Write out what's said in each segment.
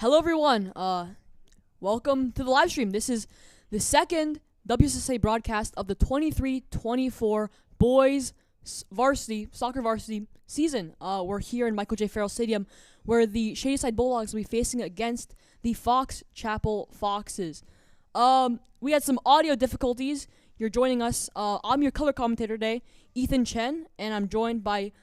Hello, everyone. Welcome to the live stream. This is the second WSSA broadcast of the 23-24 boys soccer varsity season. We're here in Michael J. Farrell Stadium, where the Shadyside Bulldogs will be facing against the Fox Chapel Foxes. We had some audio difficulties. You're joining us. I'm your color commentator today, Ethan Chen, and I'm joined by,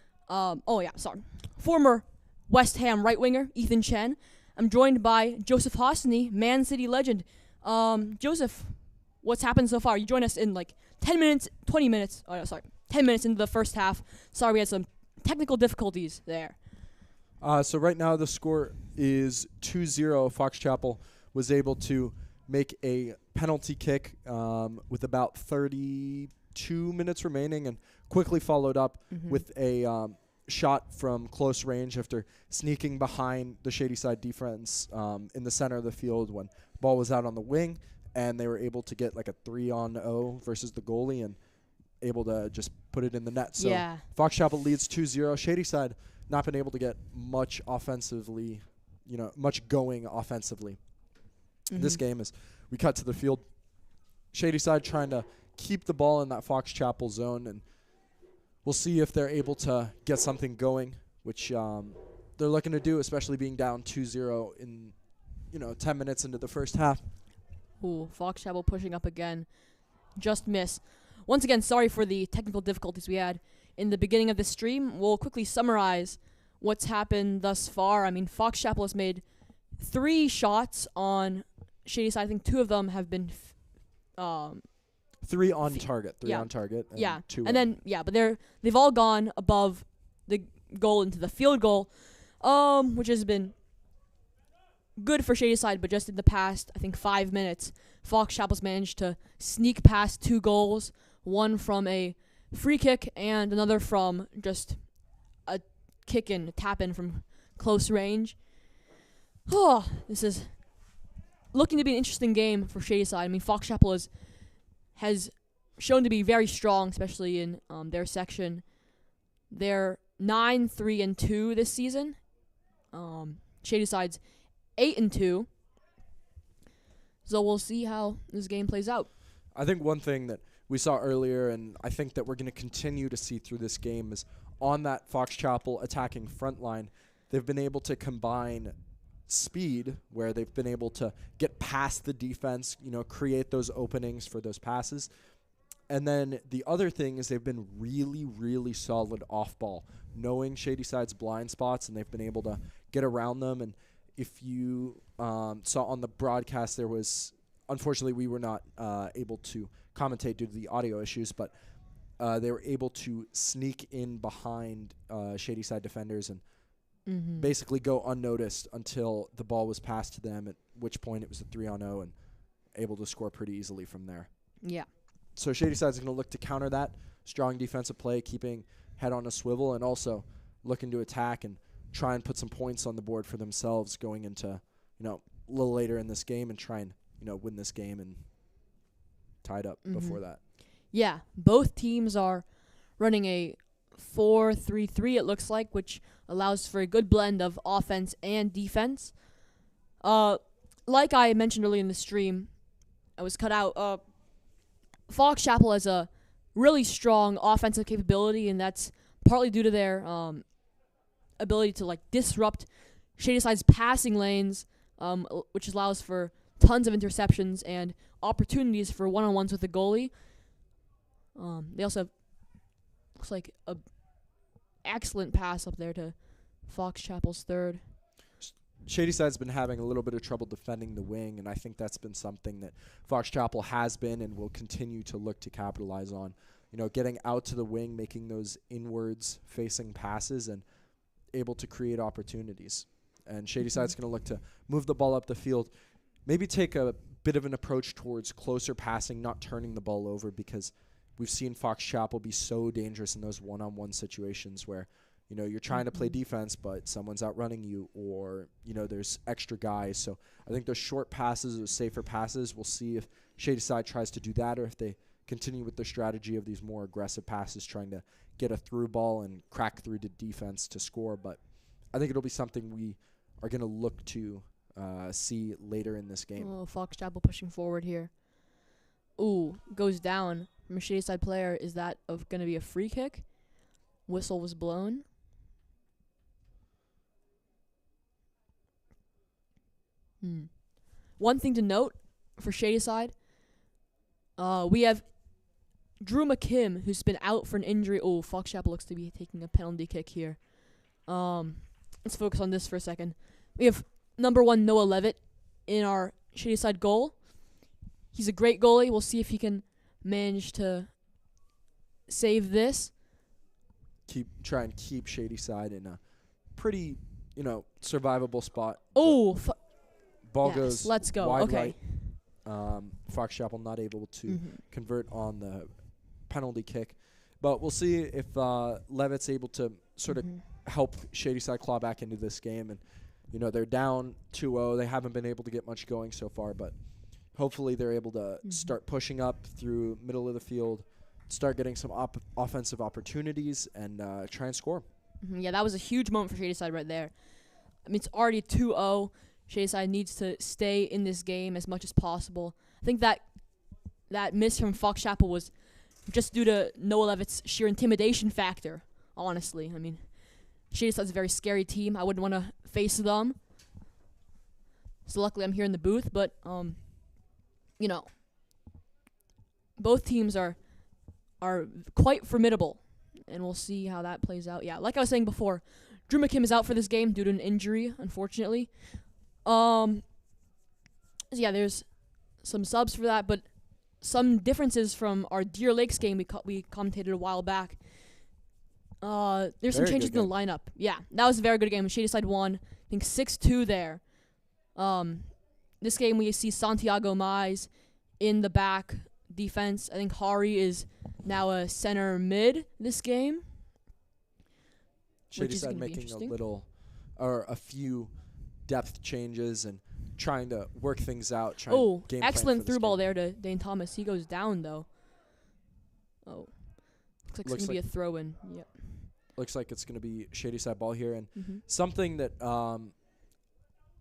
former West Ham right winger Ethan Chen. I'm joined by Joseph Hosny, Man City legend. Joseph, what's happened so far? You joined us in 10 minutes into the first half. Sorry, we had some technical difficulties there. So right now the score is 2-0. Fox Chapel was able to make a penalty kick with about 32 minutes remaining and quickly followed up with a shot from close range after sneaking behind the Shadyside defense in the center of the field when the ball was out on the wing, and they were able to get a 3-0 versus the goalie and able to just put it in the net. So Yeah. Fox Chapel leads 2-0. Shadyside not been able to get much going offensively. This game is we cut to the field. Shadyside trying to keep the ball in that Fox Chapel zone, and we'll see if they're able to get something going, which they're looking to do, especially being down 2-0 in 10 minutes into the first half. Ooh, Fox Chapel pushing up again. Just miss. Once again, sorry for the technical difficulties we had in the beginning of the stream. We'll quickly summarize what's happened thus far. I mean, Fox Chapel has made 3 shots on Shadyside. I think 2 of them have been 3 on target. 3 on target. And 2 and then but they've all gone above the goal into the field goal, which has been good for Shadyside. But just in the past, I think 5 minutes, Fox Chapel's managed to sneak past 2 goals, one from a free kick and another from just a tap in from close range. Oh, this is looking to be an interesting game for Shadyside. I mean, Fox Chapel has shown to be very strong, especially in their section. They're 9-3-2 this season. Shadyside's 8-2. So we'll see how this game plays out. I think one thing that we saw earlier, and I think that we're going to continue to see through this game, is on that Fox Chapel attacking front line, they've been able to combine speed, where they've been able to get past the defense, create those openings for those passes. And then the other thing is they've been really, really solid off ball, knowing Shadyside's blind spots, and they've been able to get around them. And if you saw on the broadcast, there was, unfortunately, we were not able to commentate due to the audio issues, but they were able to sneak in behind Shadyside defenders and basically go unnoticed until the ball was passed to them, at which point it was a 3-0 and able to score pretty easily from there. Yeah. So Shadyside's going to look to counter that. Strong defensive play, keeping head on a swivel, and also looking to attack and try and put some points on the board for themselves going into, a little later in this game and try and, win this game and tie it up before that. Yeah, both teams are running a 4-3-3, it looks like, which allows for a good blend of offense and defense. Like I mentioned earlier in the stream, I was cut out. Fox Chapel has a really strong offensive capability, and that's partly due to their ability to disrupt Shadyside's passing lanes, which allows for tons of interceptions and opportunities for one-on-ones with the goalie. They also have, looks like, a excellent pass up there to Fox Chapel's third. Shadyside's been having a little bit of trouble defending the wing, and I think that's been something that Fox Chapel has been and will continue to look to capitalize on. Getting out to the wing, making those inwards facing passes, and able to create opportunities. And Shadyside's going to look to move the ball up the field, maybe take a bit of an approach towards closer passing, not turning the ball over, because we've seen Fox Chapel be so dangerous in those one-on-one situations where you're trying to play defense, but someone's outrunning you, or, there's extra guys. So I think those short passes, those safer passes, we'll see if Shadyside tries to do that or if they continue with their strategy of these more aggressive passes, trying to get a through ball and crack through to defense to score. But I think it'll be something we are going to look to see later in this game. Oh, Fox Chapel pushing forward here. Ooh, goes down from a Shadyside player. Is that going to be a free kick? Whistle was blown. One thing to note for Shadyside, we have Drew McKim, who's been out for an injury. Oh, Fox Chapel looks to be taking a penalty kick here. Let's focus on this for a second. We have number 1 Noah Levitt in our Shadyside goal. He's a great goalie. We'll see if he can manage to save this. Try and keep Shadyside in a pretty, survivable spot. Oh, ball goes let's go. Wide Okay. right. Fox Chapel not able to convert on the penalty kick. But we'll see if Levitt's able to sort of help Shadyside claw back into this game. And, they're down 2-0. They haven't been able to get much going so far, but hopefully they're able to start pushing up through middle of the field, start getting some offensive opportunities, and try and score. Yeah, that was a huge moment for Shadyside right there. I mean, it's already 2-0. Shadyside needs to stay in this game as much as possible. I think that miss from Fox Chapel was just due to Noah Levitt's sheer intimidation factor, honestly. I mean, Shadyside's a very scary team. I wouldn't want to face them. So luckily I'm here in the booth, but, both teams are quite formidable, and we'll see how that plays out. Yeah, like I was saying before, Drew McKim is out for this game due to an injury, unfortunately. So yeah, there's some subs for that, but some differences from our Deer Lakes game we commentated a while back. There's some changes in the lineup. Yeah, that was a very good game. Shadyside won, I think 6-2 there. This game we see Santiago Mize in the back defense. I think Hari is now a center mid this game. Shadyside making a few depth changes and trying to work things out. Excellent through ball there to Dane Thomas. He goes down though. Oh, looks like it's gonna be a throw in. Yep. Looks like it's gonna be Shadyside ball here, and something that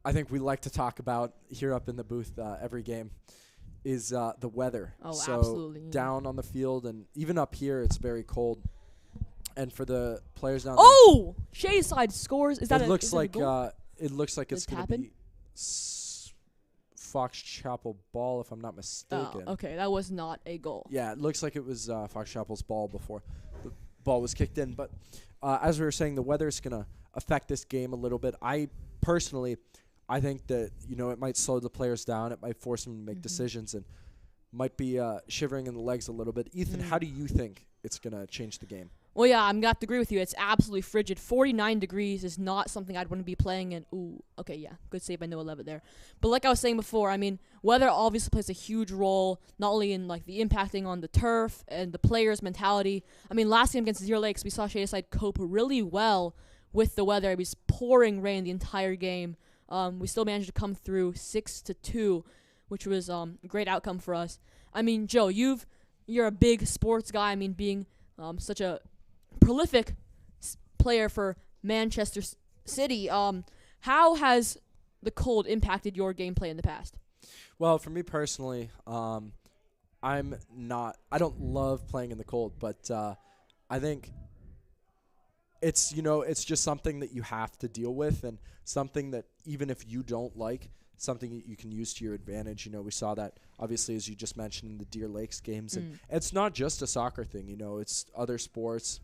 I think we like to talk about here up in the booth every game is the weather. Oh, so absolutely. Yeah. Down on the field and even up here, it's very cold. And for the players down there, Shadyside scores. Is that it? Looks like a goal? It looks like it's going to be Fox Chapel ball, if I'm not mistaken. Oh, okay, that was not a goal. Yeah, it looks like it was Fox Chapel's ball before the ball was kicked in. But as we were saying, the weather is going to affect this game a little bit. I think that it might slow the players down. It might force them to make decisions and might be shivering in the legs a little bit. Ethan, how do you think it's going to change the game? Well, yeah, I'm going to have to agree with you. It's absolutely frigid. 49 degrees is not something I'd want to be playing in. Ooh, okay, yeah. Good save by Noah Levitt there. But like I was saying before, I mean, weather obviously plays a huge role, not only in like the impacting on the turf and the players' mentality. I mean, last game against Deer Lakes, we saw Shadyside cope really well with the weather. It was pouring rain the entire game. We still managed to come through 6-2, which was a great outcome for us. I mean, Joe, you're a big sports guy. I mean, being such a prolific player for Manchester City. How has the cold impacted your gameplay in the past? Well, for me personally, I don't love playing in the cold, but I think it's just something that you have to deal with, and something that even if you don't like, something that you can use to your advantage. We saw that obviously, as you just mentioned, in the Deer Lakes games, and it's not just a soccer thing. It's other sports.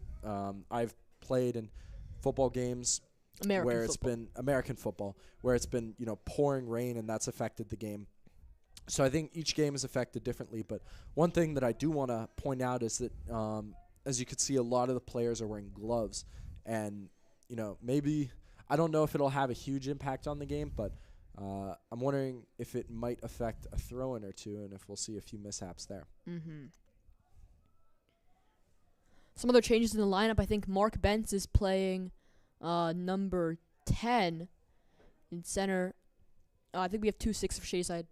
I've played in football games where it's been American football, where it's been pouring rain, and that's affected the game. So I think each game is affected differently. But one thing that I do want to point out is that, as you can see, a lot of the players are wearing gloves, and maybe I don't know if it'll have a huge impact on the game, but I'm wondering if it might affect a throw-in or two, and if we'll see a few mishaps there. Some other changes in the lineup. I think Mark Bentz is playing number 10 in center. I think we have 2-6 for Shadyside.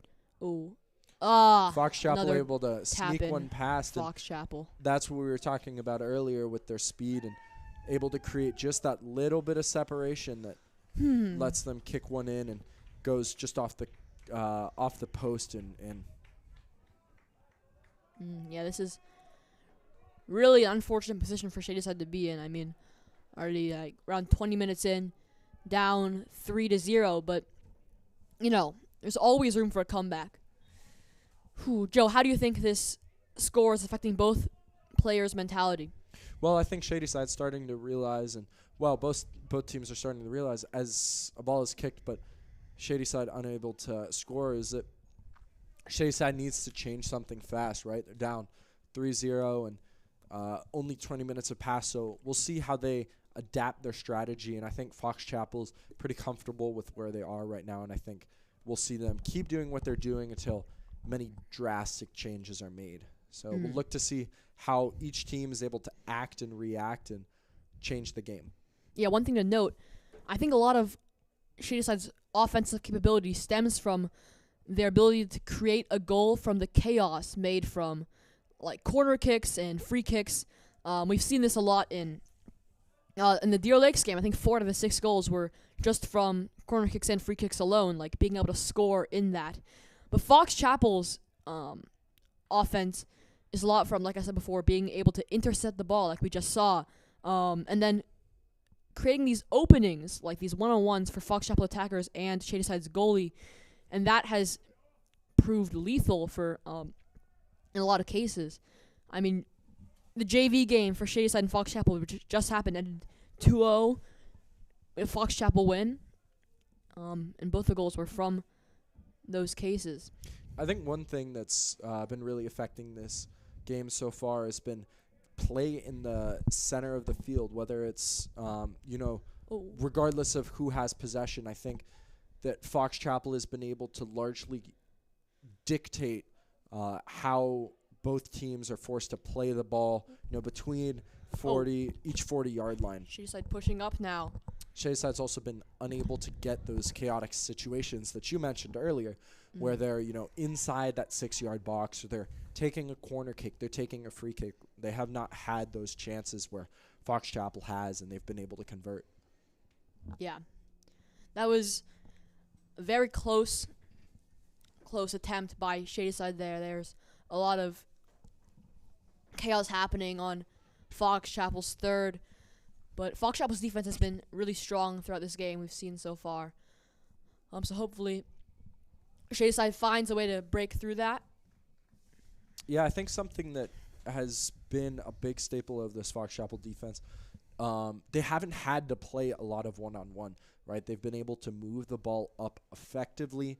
Fox Chapel able to sneak one past. Fox Chapel. That's what we were talking about earlier with their speed and able to create just that little bit of separation that lets them kick one in and goes just off the post and Yeah, this is really an unfortunate position for Shady Side to be in. I mean, already like around 20 minutes in, down 3-0, but there's always room for a comeback. Joe, how do you think this score is affecting both players' mentality? Well, I think Shady Side's starting to realize, and both teams are starting to realize as a ball is kicked, but Shady Side unable to score, is that Shady Side needs to change something fast, right? They're down 3-0 and only 20 minutes have passed, so we'll see how they adapt their strategy, and I think Fox Chapel's pretty comfortable with where they are right now, and I think we'll see them keep doing what they're doing until many drastic changes are made. So we'll look to see how each team is able to act and react and change the game. Yeah, one thing to note, I think a lot of Shady Side's offensive capability stems from their ability to create a goal from the chaos made from like corner kicks and free kicks. We've seen this a lot in the Deer Lakes game. I think 4 out of the 6 goals were just from corner kicks and free kicks alone, like being able to score in that. But Fox Chapel's offense is a lot from, like I said before, being able to intercept the ball like we just saw, and then creating these openings, like these one-on-ones for Fox Chapel attackers and Shady Side's goalie, and that has proved lethal for in a lot of cases. I mean, the JV game for Shady Side and Fox Chapel, which just happened, ended 2-0, a Fox Chapel win, and both the goals were from those cases. I think one thing that's been really affecting this game so far has been play in the center of the field, whether it's, regardless of who has possession. I think that Fox Chapel has been able to largely dictate how both teams are forced to play the ball, between each 40-yard line. Shady Side pushing up now. Shady Side's also been unable to get those chaotic situations that you mentioned earlier, where they're, inside that 6-yard box, or they're taking a corner kick, they're taking a free kick. They have not had those chances where Fox Chapel has, and they've been able to convert. Yeah. That was a very close attempt by Shady Side there. There's a lot of chaos happening on Fox Chapel's third, but Fox Chapel's defense has been really strong throughout this game we've seen so far. So hopefully Shady Side finds a way to break through that. Yeah, I think something that has been a big staple of this Fox Chapel defense, they haven't had to play a lot of one-on-one, right? They've been able to move the ball up effectively,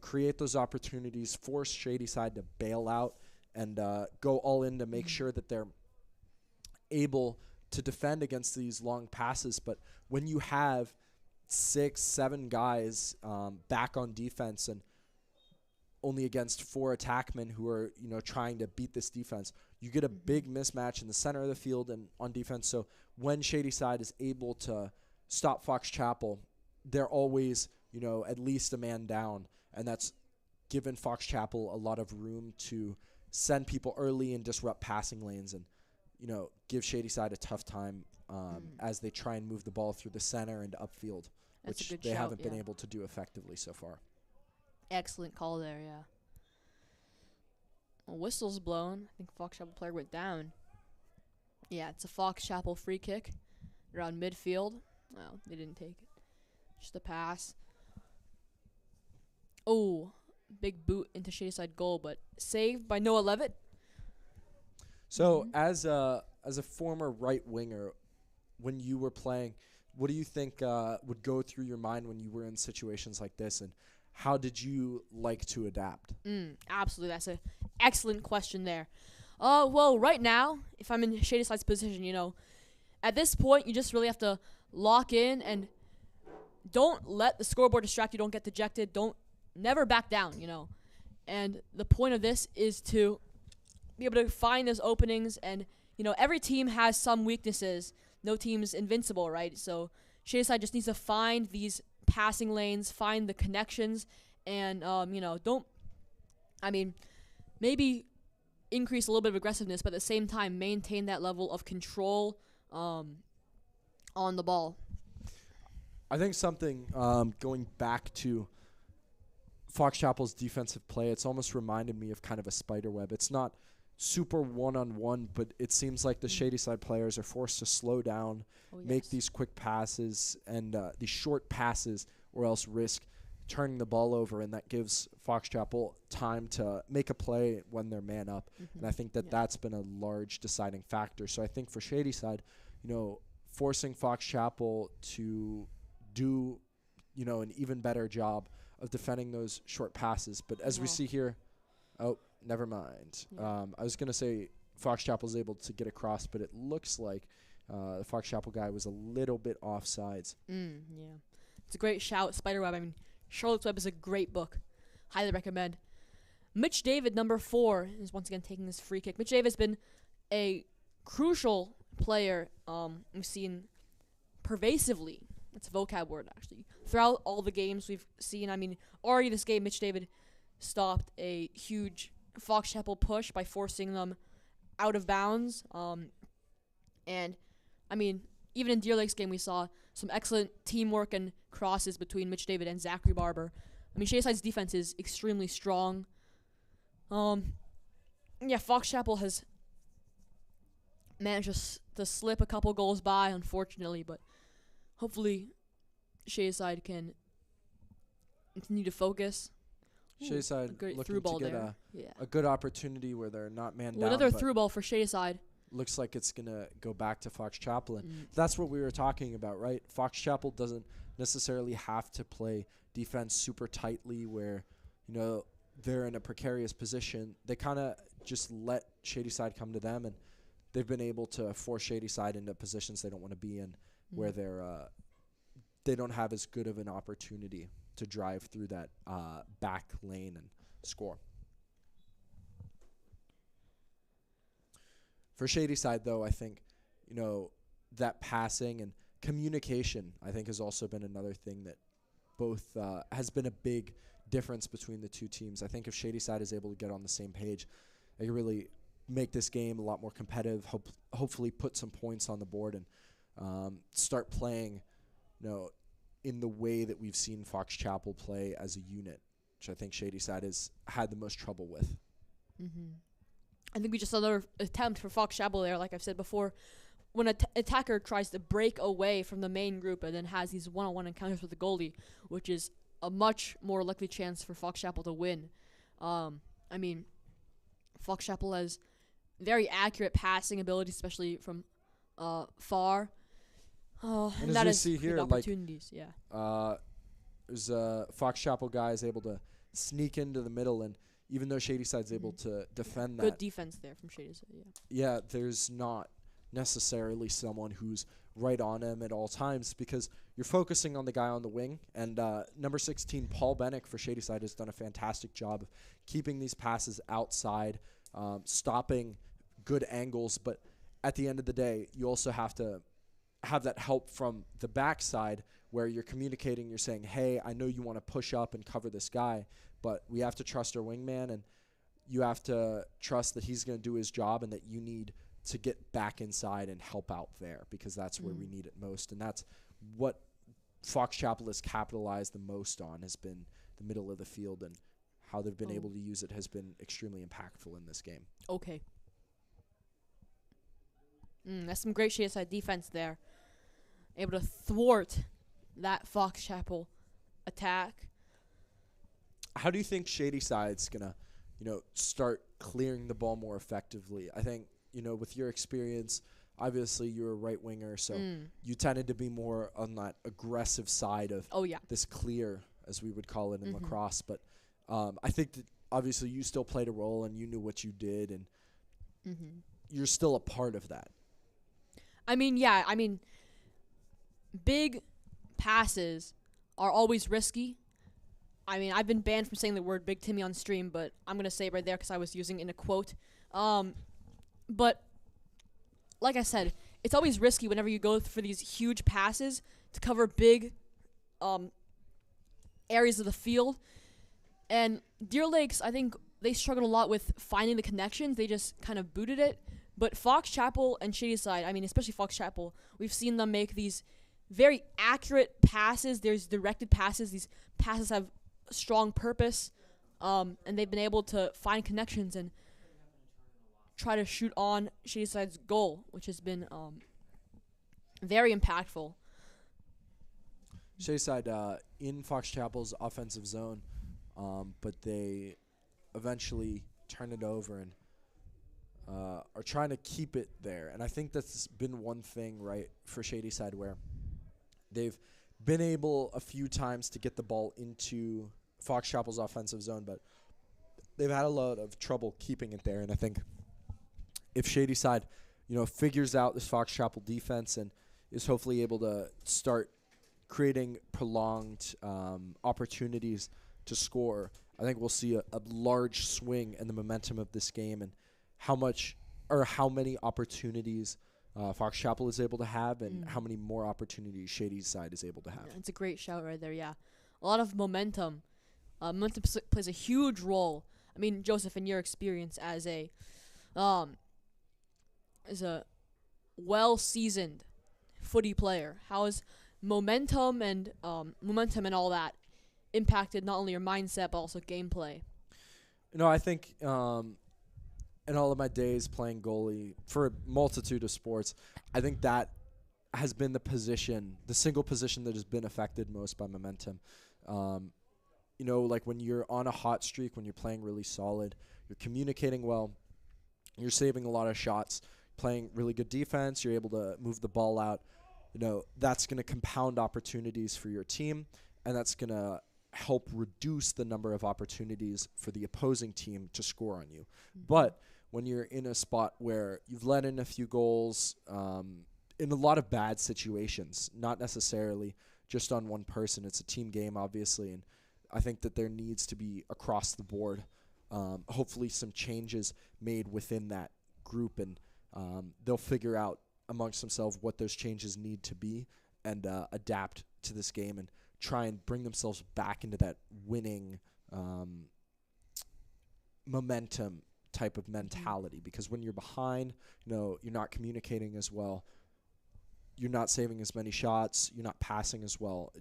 create those opportunities, force Shady Side to bail out and go all in to make sure that they're able to defend against these long passes. But when you have 6-7 guys back on defense and only against 4 attackmen who are, trying to beat this defense, you get a big mismatch in the center of the field and on defense. So when Shady Side is able to stop Fox Chapel, they're always, at least a man down. And that's given Fox Chapel a lot of room to send people early and disrupt passing lanes and, give Shady Side a tough time as they try and move the ball through the center and upfield, which they haven't been able to do effectively so far. Excellent call there, yeah. Well, whistle's blown. I think Fox Chapel player went down. Yeah, it's a Fox Chapel free kick around midfield. Well, they didn't take it. Just a pass. Oh, big boot into Shady Side goal, but saved by Noah Levitt. So as a former right winger, when you were playing, what do you think would go through your mind when you were in situations like this, and how did you like to adapt? Absolutely, that's an excellent question there. Well, right now, if I'm in Shady Side's position, at this point, you just really have to lock in and don't let the scoreboard distract you. Don't get dejected. Never back down, And the point of this is to be able to find those openings, and, every team has some weaknesses. No team's invincible, right? So Shady Side just needs to find these passing lanes, find the connections, and, maybe increase a little bit of aggressiveness, but at the same time maintain that level of control on the ball. I think something going back to Fox Chapel's defensive play, it's almost reminded me of kind of a spider web. It's not super one-on-one, but it seems like the Shady Side players are forced to slow down, make these quick passes and these short passes, or else risk turning the ball over, and that gives Fox Chapel time to make a play when they're man up. And I think that that's been a large deciding factor. So I think for Shady Side, forcing Fox Chapel to do, an even better job of defending those short passes. But as we see here, never mind. Yeah. I was going to say Fox Chapel's able to get across, but it looks like the Fox Chapel guy was a little bit offsides. Yeah. It's a great shout, Spiderweb. I mean, Charlotte's Web is a great book. Highly recommend. Mitch David, number 4, is once again taking this free kick. Mitch David has been a crucial player we've seen pervasively. That's a vocab word, actually. Throughout all the games we've seen, I mean, already this game, Mitch David stopped a huge Fox Chapel push by forcing them out of bounds. And, I mean, even in Deer Lake's game, we saw some excellent teamwork and crosses between Mitch David and Zachary Barber. I mean, Shadeside's defense is extremely strong. Fox Chapel has managed to slip a couple goals by, unfortunately, but hopefully Shadeside can continue to focus. Shadeside looking through ball to get there. a good opportunity where they're not man down. Another through ball for Shadeside. Looks like it's going to go back to Fox Chapel. And that's what we were talking about, right? Fox Chapel doesn't necessarily have to play defense super tightly where, they're in a precarious position. They kind of just let Shadyside come to them, and they've been able to force Shadyside into positions they don't want to be in, where they don't have as good of an opportunity to drive through that back lane and score. For Shadyside, though, I think, that passing and communication, I think, has also been another thing that both has been a big difference between the two teams. I think if Shadyside is able to get on the same page, they can really make this game a lot more competitive, hopefully put some points on the board, and start playing, in the way that we've seen Fox Chapel play as a unit, which I think Shadyside has had the most trouble with. I think we just saw another attempt for Fox Chapel there, like I've said before. When an attacker tries to break away from the main group and then has these one-on-one encounters with the goalie, which is a much more likely chance for Fox Chapel to win. I mean, Fox Chapel has very accurate passing ability, especially from far. And that as is we see here, opportunities. there's a Fox Chapel guy is able to sneak into the middle, and even though Shadyside's able to defend that, good defense there from Shadyside. yeah, there's not necessarily someone who's right on him at all times because you're focusing on the guy on the wing. And number 16, Paul Bennick for Shadyside, has done a fantastic job of keeping these passes outside, stopping good angles. But at the end of the day, you also have to have that help from the backside where you're communicating. You're saying, hey, I know you want to push up and cover this guy, but we have to trust our wingman, and you have to trust that he's going to do his job and that you need to get back inside and help out there because that's where we need it most. And that's what Fox Chapel has capitalized the most on, has been the middle of the field, and how they've been able to use it has been extremely impactful in this game. Okay. That's some great Shadyside defense there. Able to thwart that Fox Chapel attack. How do you think Shadyside's going to, start clearing the ball more effectively? I think, with your experience, obviously you're a right winger, so you tended to be more on that aggressive side of this clear, as we would call it in lacrosse. But I think that obviously you still played a role and you knew what you did, and you're still a part of that. Big passes are always risky. I've been banned from saying the word Big Timmy on stream, but I'm going to say it right there because I was using it in a quote. But like I said, it's always risky whenever you go for these huge passes to cover big areas of the field. And Deer Lakes, I think they struggled a lot with finding the connections. They just kind of booted it. But Fox Chapel and Shadyside, especially Fox Chapel, we've seen them make these very accurate passes. There's directed passes. These passes have strong purpose, and they've been able to find connections and try to shoot on Shadyside's goal, which has been very impactful. Shadyside in Fox Chapel's offensive zone, but they eventually turn it over and are trying to keep it there. And I think that's been one thing, right, for Shadyside, where they've been able a few times to get the ball into Fox Chapel's offensive zone, but they've had a lot of trouble keeping it there. And I think if Shadyside, figures out this Fox Chapel defense and is hopefully able to start creating prolonged opportunities to score, I think we'll see a large swing in the momentum of this game and how many opportunities Fox Chapel is able to have and how many more opportunities Shadyside is able to have. Yeah, it's a great shout right there, yeah. A lot of momentum. Momentum plays a huge role. I mean, Joseph, in your experience as a well-seasoned footy player, how has momentum and all that impacted not only your mindset but also gameplay? I think in all of my days playing goalie for a multitude of sports, I think that has been the single position that has been affected most by momentum. Like when you're on a hot streak, when you're playing really solid, you're communicating well, you're saving a lot of shots, playing really good defense, you're able to move the ball out, that's going to compound opportunities for your team, and that's going to help reduce the number of opportunities for the opposing team to score on you. But when you're in a spot where you've let in a few goals in a lot of bad situations, not necessarily just on one person, it's a team game, obviously, and I think that there needs to be across the board, hopefully some changes made within that group, and they'll figure out amongst themselves what those changes need to be and adapt to this game and try and bring themselves back into that winning momentum type of mentality. Because when you're behind, you're not communicating as well, you're not saving as many shots, you're not passing as well.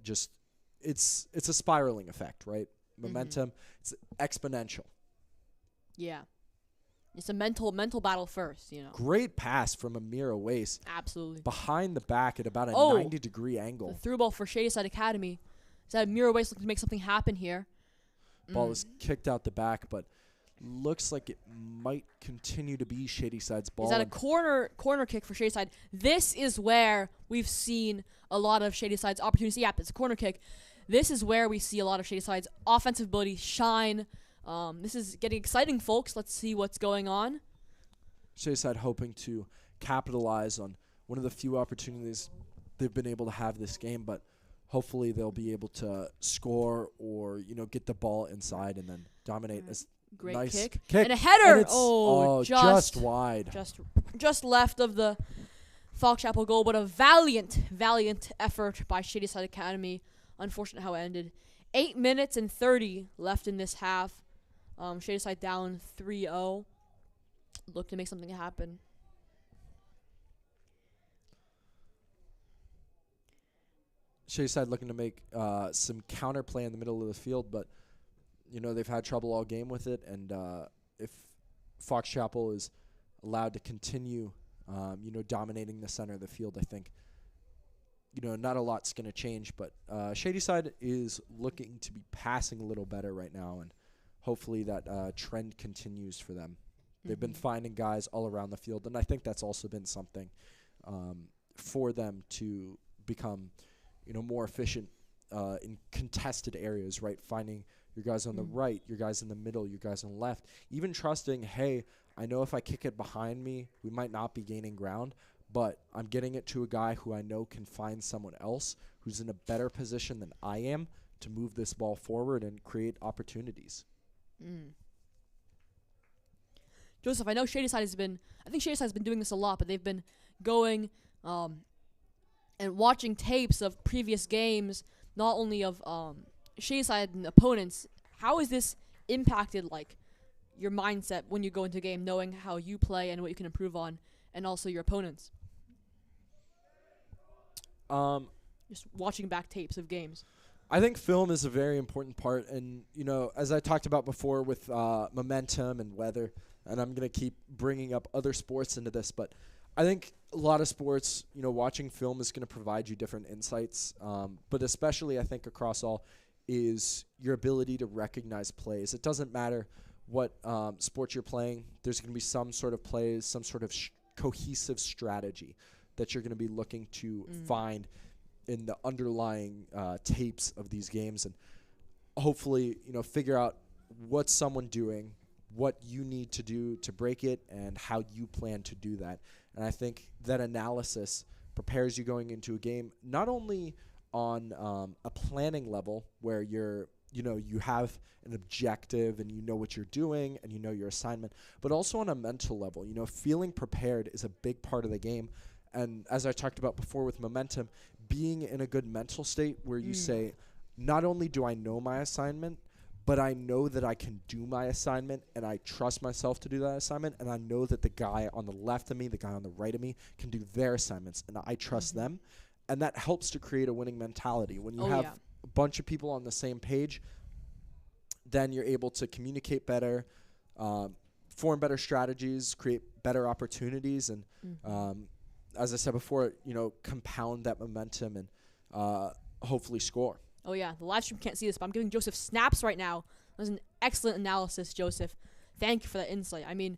It's a spiraling effect, right? Momentum, it's exponential. Yeah. It's a mental battle first, Great pass from Amir Awais. Absolutely. Behind the back at about a 90-degree angle. The through ball for Shadyside Academy. Is that Amir Awais looking to make something happen here? Ball is kicked out the back, but looks like it might continue to be Shadyside's ball. Is that a corner kick for Shadyside? This is where we've seen a lot of Shadyside's opportunities. Yeah, it's a corner kick. This is where we see a lot of Shadyside's offensive ability shine. This is getting exciting, folks. Let's see what's going on. Shadyside hoping to capitalize on one of the few opportunities they've been able to have this game, but hopefully they'll be able to score or, get the ball inside and then dominate. Great nice kick. And a header. And just wide. Just left of the Fox Chapel goal, but a valiant effort by Shadyside Academy. Unfortunate how it ended. 8 minutes and 30 left in this half. Shadyside down 3-0. Look to make something happen. Shadyside looking to make some counterplay in the middle of the field, but they've had trouble all game with it. And if Fox Chapel is allowed to continue, dominating the center of the field, I think, not a lot's going to change. But Shadyside is looking to be passing a little better right now, and hopefully that trend continues for them. They've been finding guys all around the field, and I think that's also been something for them to become, more efficient in contested areas, right? Finding your guys on the right, your guys in the middle, your guys on the left. Even trusting, hey, I know if I kick it behind me, we might not be gaining ground, but I'm getting it to a guy who I know can find someone else who's in a better position than I am to move this ball forward and create opportunities. Joseph, I know Shadyside has been doing this a lot, but they've been going and watching tapes of previous games, not only of Shadyside and opponents. How has this impacted your mindset when you go into a game, knowing how you play and what you can improve on, and also your opponents? Just watching back tapes of games. I think film is a very important part, and as I talked about before with momentum and weather, and I'm gonna keep bringing up other sports into this, but I think a lot of sports, watching film is gonna provide you different insights, but especially I think across all is your ability to recognize plays. It doesn't matter what sport you're playing. There's gonna be some sort of plays, some sort of cohesive strategy that you're gonna be looking to find in the underlying tapes of these games, and hopefully, figure out what's someone doing, what you need to do to break it, and how you plan to do that. And I think that analysis prepares you going into a game, not only on a planning level where you have an objective and you know what you're doing and you know your assignment, but also on a mental level. Feeling prepared is a big part of the game. And as I talked about before with momentum, being in a good mental state where you say, not only do I know my assignment, but I know that I can do my assignment, and I trust myself to do that assignment, and I know that the guy on the left of me, the guy on the right of me can do their assignments, and I trust them. And that helps to create a winning mentality. When you have a bunch of people on the same page, then you're able to communicate better, form better strategies, create better opportunities, and as I said before, compound that momentum and hopefully score. Oh, yeah. The live stream can't see this, but I'm giving Joseph snaps right now. That was an excellent analysis, Joseph. Thank you for that insight. I mean,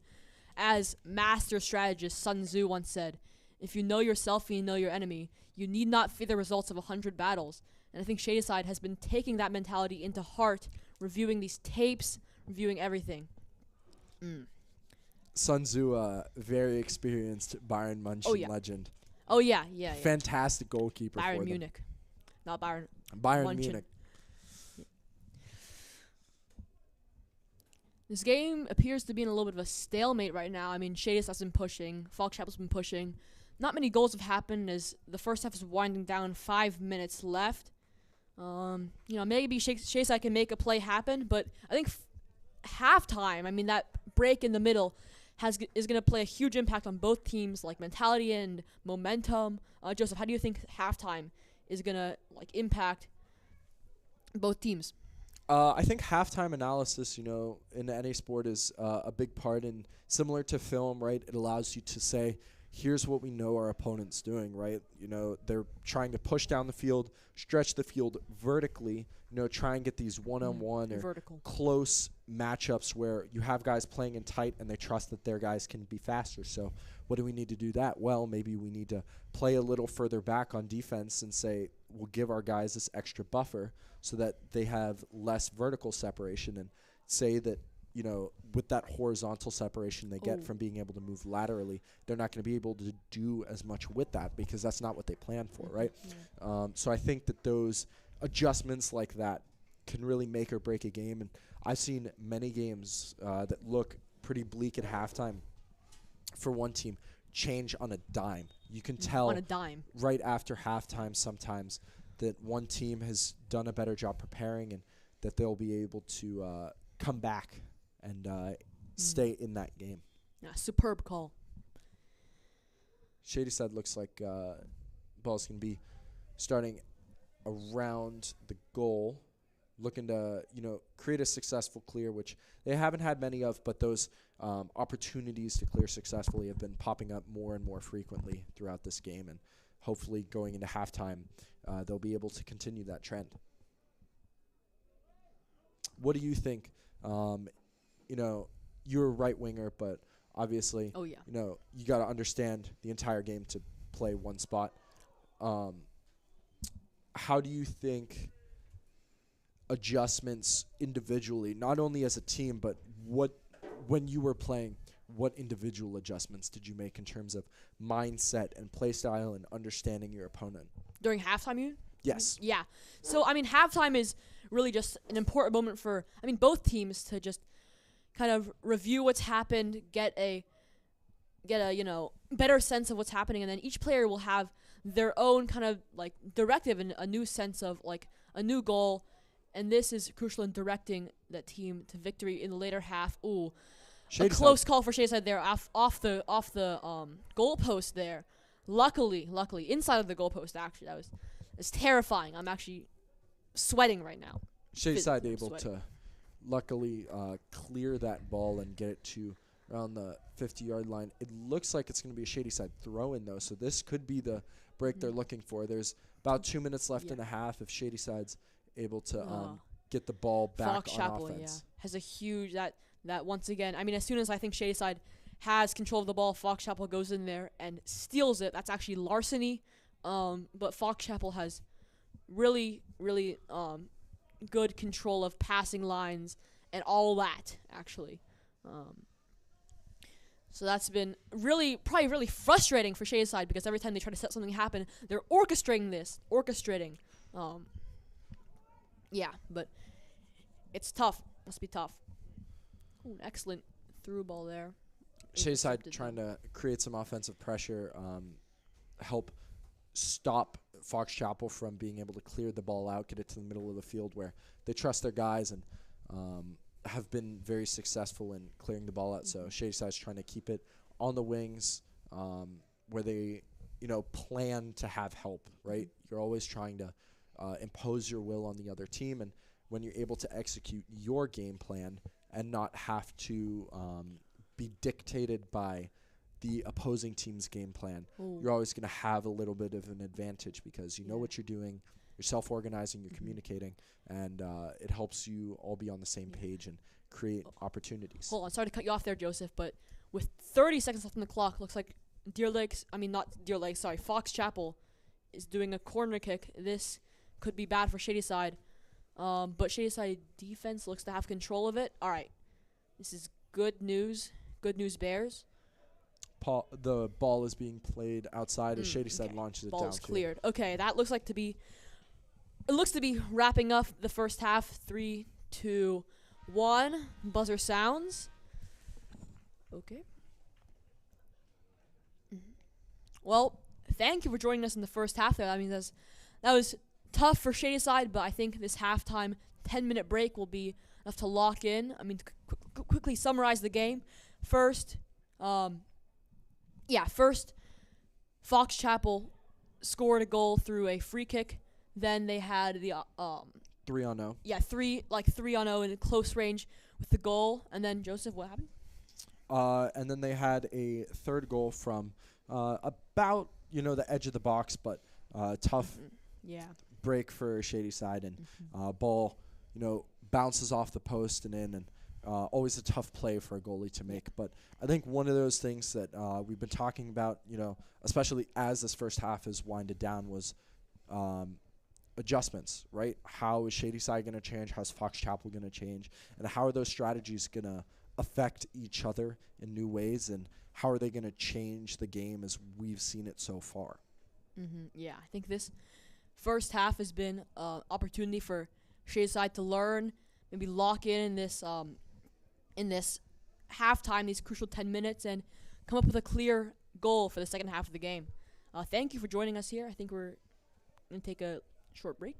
as master strategist Sun Tzu once said, if you know yourself and you know your enemy, you need not fear the results of 100 battles. And I think Shadyside has been taking that mentality into heart, reviewing these tapes, reviewing everything. Sun Tzu, very experienced Bayern München legend. Oh, yeah. Fantastic goalkeeper Bayern for Munich. them. Not Bayern Munich. This game appears to be in a little bit of a stalemate right now. I mean, Shadys has been pushing. Falkchapel's been pushing. Not many goals have happened as the first half is winding down. 5 minutes left. Maybe Shadyside can make a play happen, but I think halftime, I mean, that break in the middle is going to play a huge impact on both teams, like mentality and momentum. Joseph, how do you think halftime is going to impact both teams? I think halftime analysis, in any sport is a big part, and similar to film, right? It allows you to say, here's what we know our opponent's doing, right? They're trying to push down the field, stretch the field vertically, try and get these one-on-one or vertical close matchups where you have guys playing in tight and they trust that their guys can be faster. So what do we need to do that? Well, maybe we need to play a little further back on defense and say, we'll give our guys this extra buffer so that they have less vertical separation, and say that, with that horizontal separation they get from being able to move laterally, they're not going to be able to do as much with that because that's not what they planned for, right? So I think that those adjustments like that can really make or break a game. And I've seen many games that look pretty bleak at halftime for one team change on a dime. You can tell on a dime right after halftime sometimes that one team has done a better job preparing and that they'll be able to come back and stay in that game. Yeah, superb call. Shadyside looks like ball's going to be starting around the goal, looking to, create a successful clear, which they haven't had many of, but those opportunities to clear successfully have been popping up more and more frequently throughout this game, and hopefully going into halftime, they'll be able to continue that trend. What do you think? You're a right winger, but obviously, you got to understand the entire game to play one spot. How do you think adjustments individually, not only as a team, but when you were playing, what individual adjustments did you make in terms of mindset and play style and understanding your opponent? During halftime, you? Yes. Yeah. So, halftime is really just an important moment for, both teams to just kind of review what's happened, get a better sense of what's happening, and then each player will have their own kind of directive and a new sense of a new goal, and this is crucial in directing that team to victory in the later half. Ooh, a close call for Shadyside there off the goal post there. Luckily inside of the goal post, actually, that was terrifying. I'm actually sweating right now. Shady side able sweating. to luckily clear that ball and get it to around the 50-yard line. It looks like it's going to be a Shady side throw-in, though, so this could be the break they're looking for. There's about 2 minutes left in a half if Shady side's able to get the ball back Fox on Chapel, offense. has a huge that once again. I mean, as soon as I think Shady Side has control of the ball, Fox Chapel goes in there and steals it. That's actually larceny. But Fox Chapel has really good control of passing lines and all that actually. So that's been probably really frustrating for Shady Side because every time they try to set something happen, they're orchestrating. Yeah, but it's tough. Must be tough. Ooh, an excellent through ball there. Shady side trying to create some offensive pressure, help stop Fox Chapel from being able to clear the ball out, get it to the middle of the field where they trust their guys and have been very successful in clearing the ball out. So Shady side's trying to keep it on the wings where they, plan to have help, right? You're always trying to impose your will on the other team, and when you're able to execute your game plan and not have to be dictated by the opposing team's game plan, you're always going to have a little bit of an advantage because you know what you're doing, you're self-organizing, you're communicating, and it helps you all be on the same page and create opportunities. Hold on, sorry to cut you off there, Joseph, but with 30 seconds left on the clock, looks like Fox Chapel is doing a corner kick. This could be bad for Shady Side, but Shady Side defense looks to have control of it. All right, this is good news. Good news, Bears. The ball is being played outside as Shady Side launches it down. Ball's cleared. Okay, that looks to be wrapping up the first half. 3, 2, 1. Buzzer sounds. Okay. Well, thank you for joining us in the first half there. I mean, that was tough for Shady Side, but I think this halftime 10-minute break will be enough to lock in. I mean, to quickly summarize the game. First, Fox Chapel scored a goal through a free kick. Then they had the 3-0. Yeah, 3-0 in close range with the goal. And then Joseph, what happened? And then they had a third goal from about the edge of the box, but tough break for Shady Side, and ball bounces off the post and in, and always a tough play for a goalie to make. But I think one of those things that we've been talking about, especially as this first half is winded down, was adjustments, right? How is Shady Side going to change? How's Fox Chapel going to change? And how are those strategies going to affect each other in new ways? And how are they going to change the game as we've seen it so far? Yeah, I think this first half has been an opportunity for Shady Side to learn, maybe lock in this halftime, these crucial 10 minutes, and come up with a clear goal for the second half of the game. Thank you for joining us here. I think we're going to take a short break.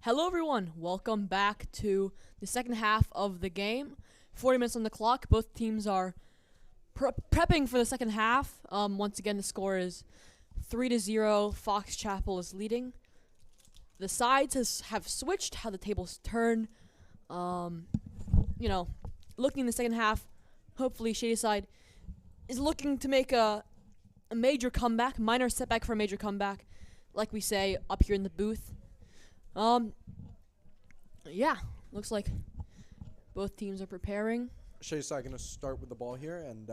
Hello, everyone. Welcome back to the second half of the game. 40 minutes on the clock. Both teams are prepping for the second half. Once again, the score is 3-0. Fox Chapel is leading. The sides have switched, how the tables turn. Looking in the second half, hopefully Shady Side is looking to make a major comeback, minor setback for a major comeback, like we say up here in the booth. Looks like both teams are preparing. Shady Side going to start with the ball here, and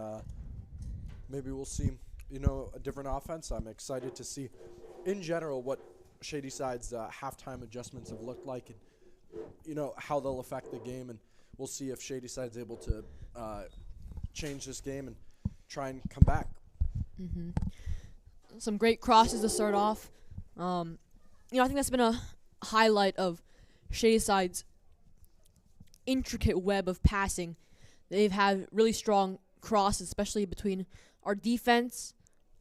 maybe we'll see, a different offense. I'm excited to see, in general, what Shady Side's halftime adjustments have looked like, and how they'll affect the game. And we'll see if Shady Side's able to change this game and try and come back. Mm-hmm. Some great crosses to start off. I think that's been a highlight of Shady Side's intricate web of passing. They've had really strong crosses, especially between our defense.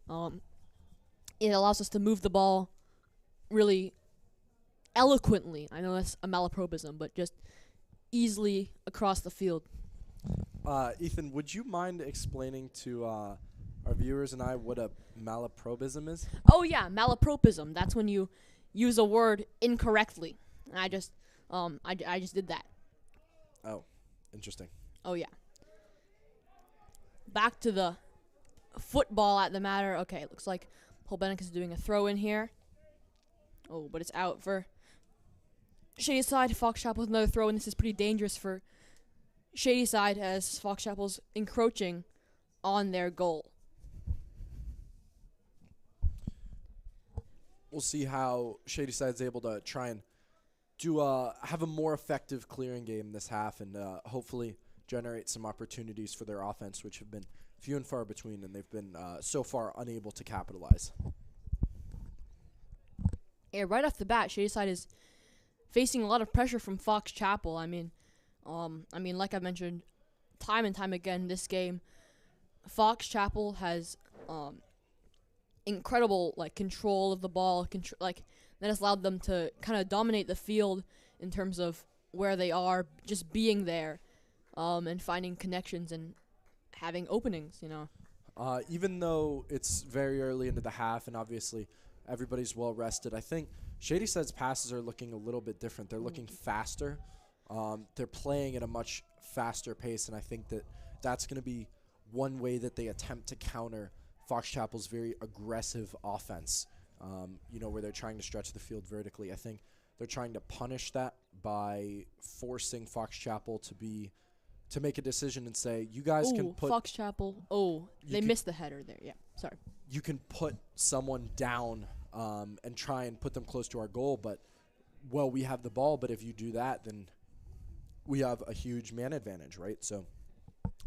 It allows us to move the ball really eloquently. I know that's a malapropism, but just easily across the field. Ethan, would you mind explaining to our viewers and I what a malapropism is? Oh yeah, malapropism. That's when you use a word incorrectly. And I just did that. Oh, interesting. Oh yeah. Back to the football at the matter. Okay, it looks like Polbenik is doing a throw in here. Oh, but it's out for Shady Side. Fox Chapel with another throw, and this is pretty dangerous for Shady Side as Fox Chapel's encroaching on their goal. We'll see how Shady Side's able to try and have a more effective clearing game this half, and hopefully generate some opportunities for their offense, which have been few and far between, and they've been so far unable to capitalize. Yeah, right off the bat, Shady Side is facing a lot of pressure from Fox Chapel. I mean, like I mentioned, time and time again, this game, Fox Chapel has incredible control of the ball, that has allowed them to kind of dominate the field in terms of where they are, just being there, and finding connections and having openings. Even though it's very early into the half, and obviously everybody's well rested, I think Shady Side's passes are looking a little bit different. They're looking faster. They're playing at a much faster pace, and I think that's going to be one way that they attempt to counter Fox Chapel's very aggressive offense, where they're trying to stretch the field vertically. I think they're trying to punish that by forcing Fox Chapel to make a decision and say, you guys can put... Fox Chapel. Oh, they missed the header there. Yeah, sorry. You can put someone down and try and put them close to our goal, but, we have the ball, but if you do that, then we have a huge man advantage, right? So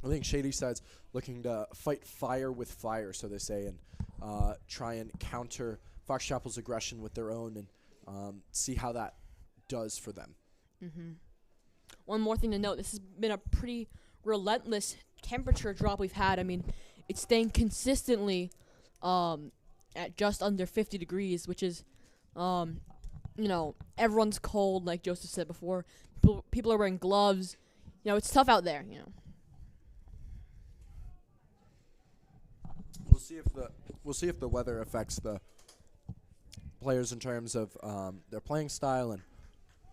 I think Shady Side's looking to fight fire with fire, so they say, and try and counter Fox Chapel's aggression with their own and see how that does for them. Mm-hmm. One more thing to note, this has been a pretty relentless temperature drop we've had. I mean, it's staying consistently at just under 50 degrees, which is, everyone's cold, like Joseph said before. People are wearing gloves. It's tough out there, We'll see if the weather affects the players in terms of their playing style, and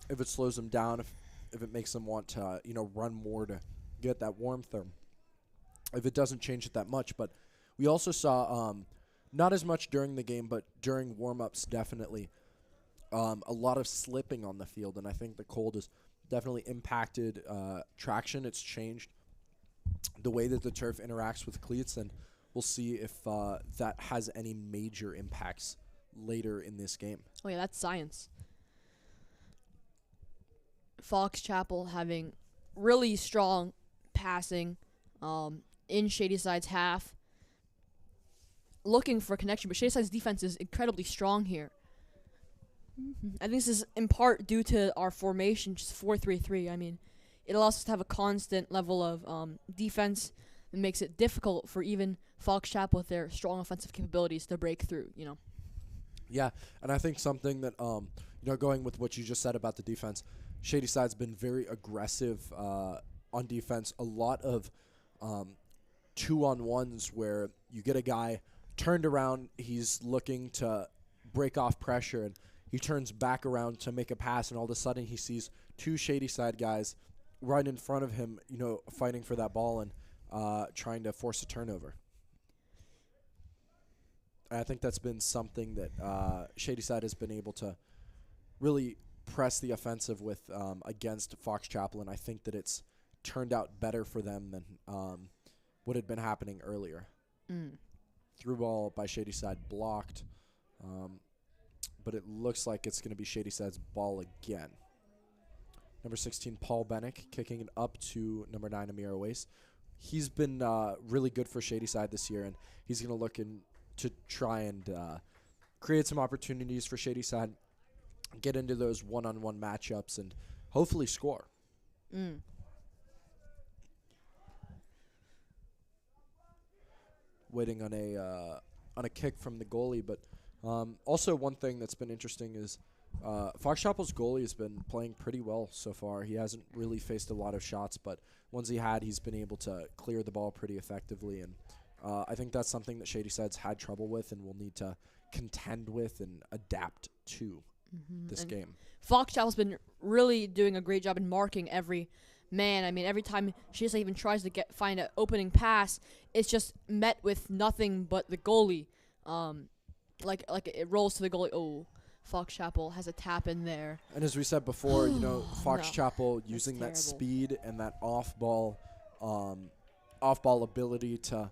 if it slows them down, if it makes them want to run more to get that warmth, or if it doesn't change it that much. But we also saw not as much during the game, but during warm-ups definitely a lot of slipping on the field, and I think the cold has definitely impacted traction. It's changed the way that the turf interacts with cleats, and we'll see if that has any major impacts later in this game. Oh, yeah, that's science. Fox Chapel having really strong passing in Shady Side's half. Looking for a connection, but Shady Side's defense is incredibly strong here. I think this is in part due to our formation, just 4-3-3. I mean, it allows us to have a constant level of defense that makes it difficult for even Fox Chapel with their strong offensive capabilities to break through, Yeah, and I think something that going with what you just said about the defense, Shady Side's been very aggressive on defense. A lot of 2-on-1s where you get a guy turned around, he's looking to break off pressure, and he turns back around to make a pass, and all of a sudden he sees two Shady Side guys right in front of him, fighting for that ball and trying to force a turnover. And I think that's been something that Shady Side has been able to really press the offensive with against Fox Chapel, and I think that it's turned out better for them than what had been happening earlier. Through ball by Shady Side blocked, but it looks like it's going to be Shady Side's ball again. Number 16, Paul Bennick, kicking it up to number 9, Amir Owais. He's been really good for Shady Side this year, and he's going to look to try and create some opportunities for Shady Side, get into those one-on-one matchups, and hopefully score. Waiting on a kick from the goalie, but also one thing that's been interesting is Fox Chapel's goalie has been playing pretty well so far. He hasn't really faced a lot of shots, but ones he had, he's been able to clear the ball pretty effectively, and I think that's something that Shady Side's had trouble with and will need to contend with and adapt to this game. Fox Chapel's been really doing a great job in marking every man. I mean, every time Shady Side even tries to find an opening pass, it's just met with nothing but the goalie. Like it rolls to the goalie. Oh, Fox Chapel has a tap in there. And as we said before, Fox Chapel using that speed and that off-ball ability to,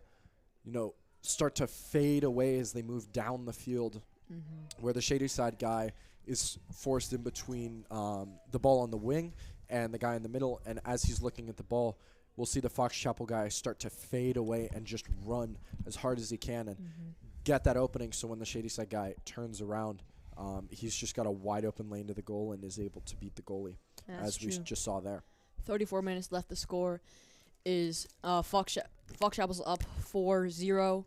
start to fade away as they move down the field, where the Shady Side guy is forced in between the ball on the wing and the guy in the middle, and as he's looking at the ball, we'll see the Fox Chapel guy start to fade away and just run as hard as he can and get that opening, so when the Shady Side guy turns around, he's just got a wide open lane to the goal and is able to beat the goalie, as we just saw there. 34 minutes left. The score is Fox Chapel's up 4-0.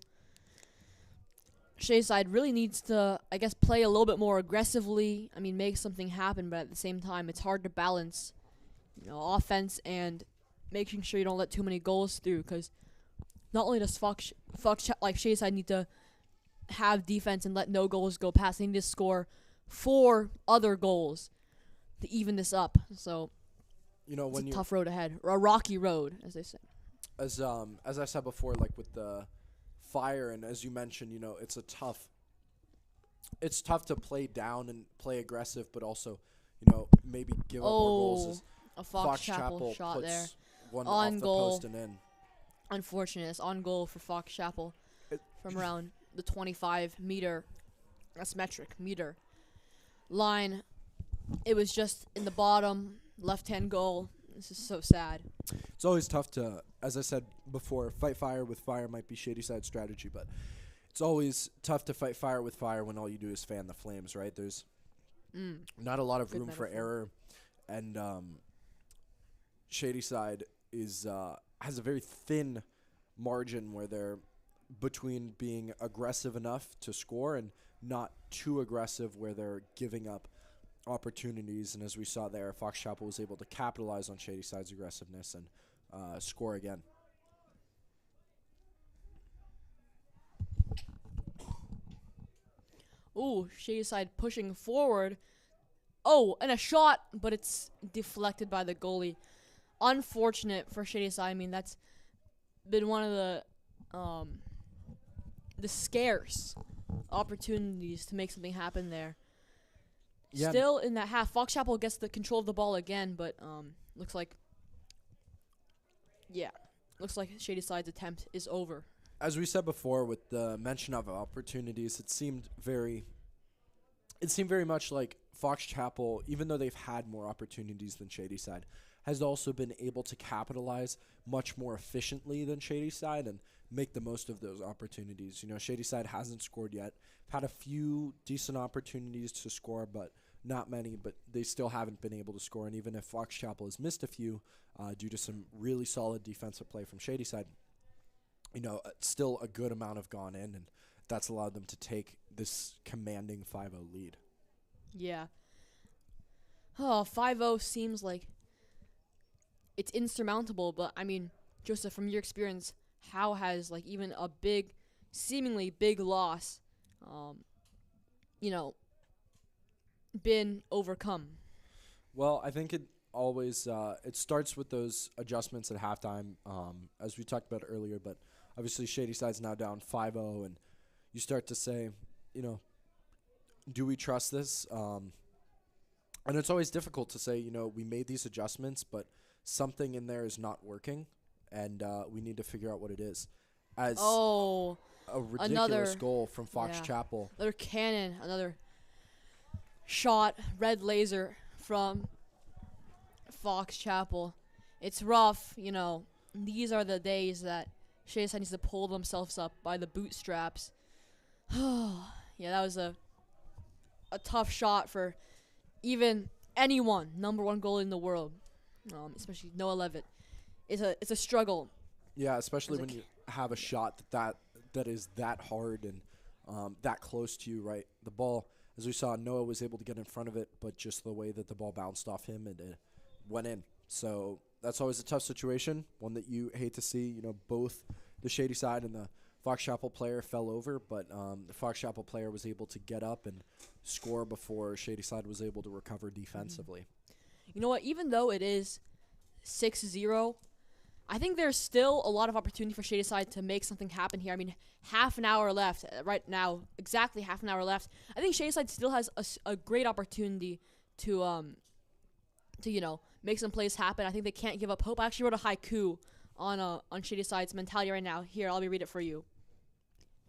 Shady Side really needs to, I guess, play a little bit more aggressively. I mean, make something happen, but at the same time, it's hard to balance, offense and making sure you don't let too many goals through. Because not only does Shady Side need to have defense and let no goals go past, they need to score 4 other goals to even this up. So, it's a tough road ahead, or a rocky road, as they say. As I said before, like with the Fire, and as you mentioned, it's tough to play down and play aggressive, but also, maybe give up more goals. As a Fox Chapel shot puts there. One on off goal. The post and in. Unfortunate. It's on goal for Fox Chapel from around the 25-meter, that's metric, meter line. It was just in the bottom left-hand goal. This is so sad. It's always tough to, as I said before, fight fire with fire might be Shady Side's strategy, but it's always tough to fight fire with fire when all you do is fan the flames, right? There's not a lot of room for error, and Shady Side has a very thin margin where they're between being aggressive enough to score and not too aggressive where they're giving up opportunities, and as we saw there, Fox Chapel was able to capitalize on Shady Side's aggressiveness and score again. Ooh, Shady Side pushing forward. Oh, and a shot, but it's deflected by the goalie. Unfortunate for Shady Side. I mean, that's been one of the scarce opportunities to make something happen there. Yeah. Still in that half, Fox Chapel gets the control of the ball again, but looks like Shady Side's attempt is over. As we said before, with the mention of opportunities, it seemed very much like Fox Chapel, even though they've had more opportunities than Shady Side, has also been able to capitalize much more efficiently than Shady Side and make the most of those opportunities. Shady Side hasn't scored yet. Had a few decent opportunities to score, but not many, but they still haven't been able to score. And even if Fox Chapel has missed a few due to some really solid defensive play from Shady Side, still a good amount have gone in, and that's allowed them to take this commanding 5-0 lead. Yeah. Oh, 5-0 seems like it's insurmountable, but I mean, Joseph, from your experience, how has like even a seemingly big loss, you know, been overcome? Well, I think it always it starts with those adjustments at halftime, as we talked about earlier. But obviously, Shady Side's now down 5-0, and you start to say, do we trust this? And it's always difficult to say, we made these adjustments, but something in there is not working, and we need to figure out what it is. As a ridiculous goal from Fox Chapel. Another cannon, another shot, red laser from Fox Chapel. It's rough, These are the days that Shady Side needs to pull themselves up by the bootstraps. Yeah, that was a tough shot for even anyone. Number one goal in the world, especially Noah Levitt. It's a struggle. Yeah, especially when you have a shot that is that hard and that close to you, right? The ball, as we saw, Noah was able to get in front of it, but just the way that the ball bounced off him, it went in. So that's always a tough situation, one that you hate to see. Both the Shady Side and the Fox Chapel player fell over, but the Fox Chapel player was able to get up and score before Shady Side was able to recover defensively. You know what? Even though it is 6-0, I think there's still a lot of opportunity for Shady Side to make something happen here. I mean, half an hour left right now, exactly half an hour left. I think Shady Side still has a great opportunity to make some plays happen. I think they can't give up hope. I actually wrote a haiku on Shady Side's mentality right now. Here, I'll read it for you.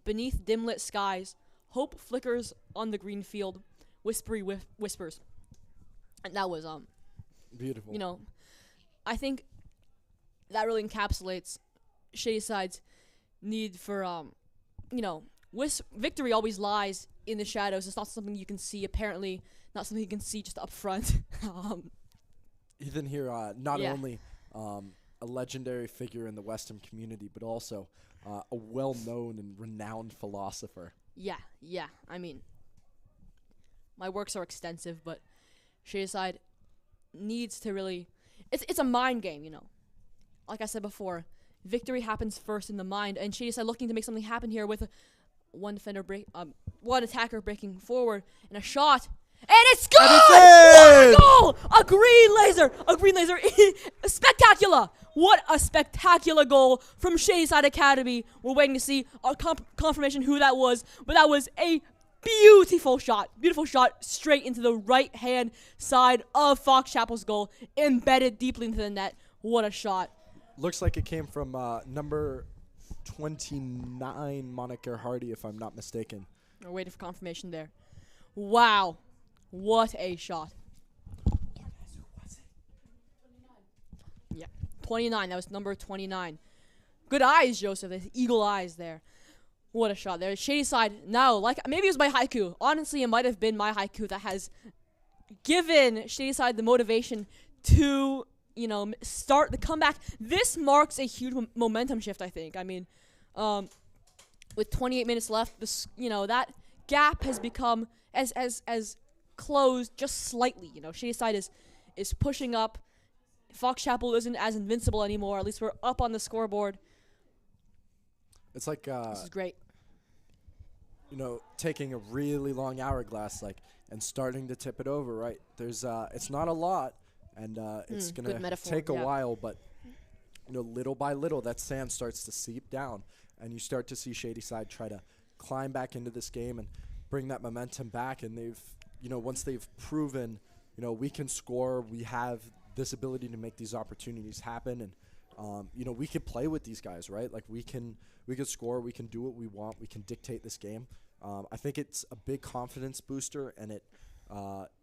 Beneath dim-lit skies, hope flickers on the green field, whispery whispers. And that was beautiful. I think that really encapsulates Shady Side's need for victory always lies in the shadows. It's not something you can see, apparently, not something you can see just up front. Ethan here, not only a legendary figure in the Western community, but also a well-known and renowned philosopher. Yeah. I mean, my works are extensive, but Shady Side needs to really... It's a mind game, Like I said before, victory happens first in the mind, and Shady Side looking to make something happen here with one attacker breaking forward and a shot. And it's good! What a goal! A green laser. Spectacular! What a spectacular goal from Shady Side Academy. We're waiting to see a confirmation who that was, but that was a beautiful shot straight into the right-hand side of Fox Chapel's goal, embedded deeply into the net. What a shot. Looks like it came from number 29, Monica Hardy, if I'm not mistaken. We're waiting for confirmation there. Wow. What a shot. Yeah, 29. That was number 29. Good eyes, Joseph. The eagle eyes there. What a shot there. Shady Side, now, maybe it was my haiku. Honestly, it might have been my haiku that has given Shady Side the motivation to, start the comeback. This marks a huge momentum shift, I think. I mean, with 28 minutes left, that gap has become as closed just slightly. Shady Side is pushing up. Fox Chapel isn't as invincible anymore. At least we're up on the scoreboard. It's like this is great. Taking a really long hourglass and starting to tip it over, right? There's it's not a lot, and it's gonna take a while, but little by little that sand starts to seep down, and you start to see Shady Side try to climb back into this game and bring that momentum back. And they've once they've proven we can score, we have this ability to make these opportunities happen, and we could play with these guys, right? We can score, we can do what we want, we can dictate this game. I think it's a big confidence booster, and it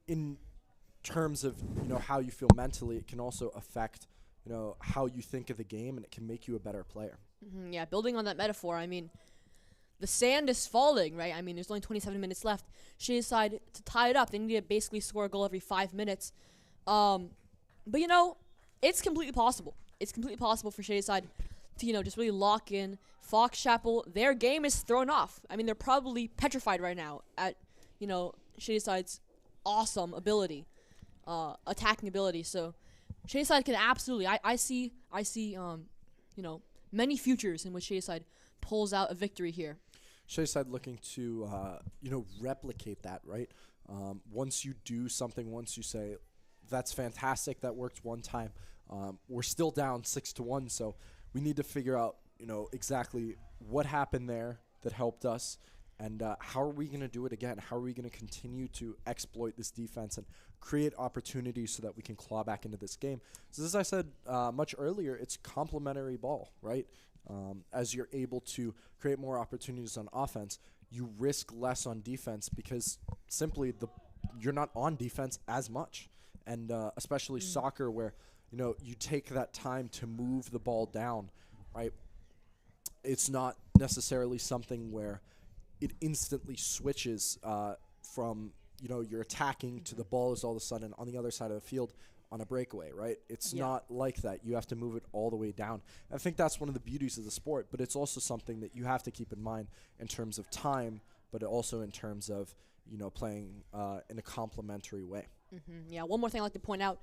in terms of how you feel mentally, it can also affect how you think of the game, and it can make you a better player. Mm-hmm, yeah, building on that metaphor, I mean, the sand is falling, right? I mean, there's only 27 minutes left. Shady Side, to tie it up, they need to basically score a goal every 5 minutes. But it's completely possible. It's completely possible for Shady Side to, just really lock in. Fox Chapel, their game is thrown off. I mean, they're probably petrified right now at, Shadyside's awesome ability, attacking ability. So Shadyside can absolutely, I see, many futures in which Shadyside pulls out a victory here. Shadyside looking to, replicate that, right? Once you do something, once you say, that's fantastic, that worked one time, we're still down 6-1, so we need to figure out, exactly what happened there that helped us, and how are we going to do it again? How are we going to continue to exploit this defense and create opportunities so that we can claw back into this game? So as I said much earlier, it's complementary ball, right? As you're able to create more opportunities on offense, you risk less on defense because simply you're not on defense as much. And especially soccer where, you take that time to move the ball down, right? It's not necessarily something where it instantly switches from, you're attacking to the ball is all of a sudden on the other side of the field on a breakaway, right? It's not like that. You have to move it all the way down. I think that's one of the beauties of the sport, but it's also something that you have to keep in mind in terms of time, but also in terms of, playing in a complementary way. Mm-hmm. Yeah, one more thing I'd like to point out.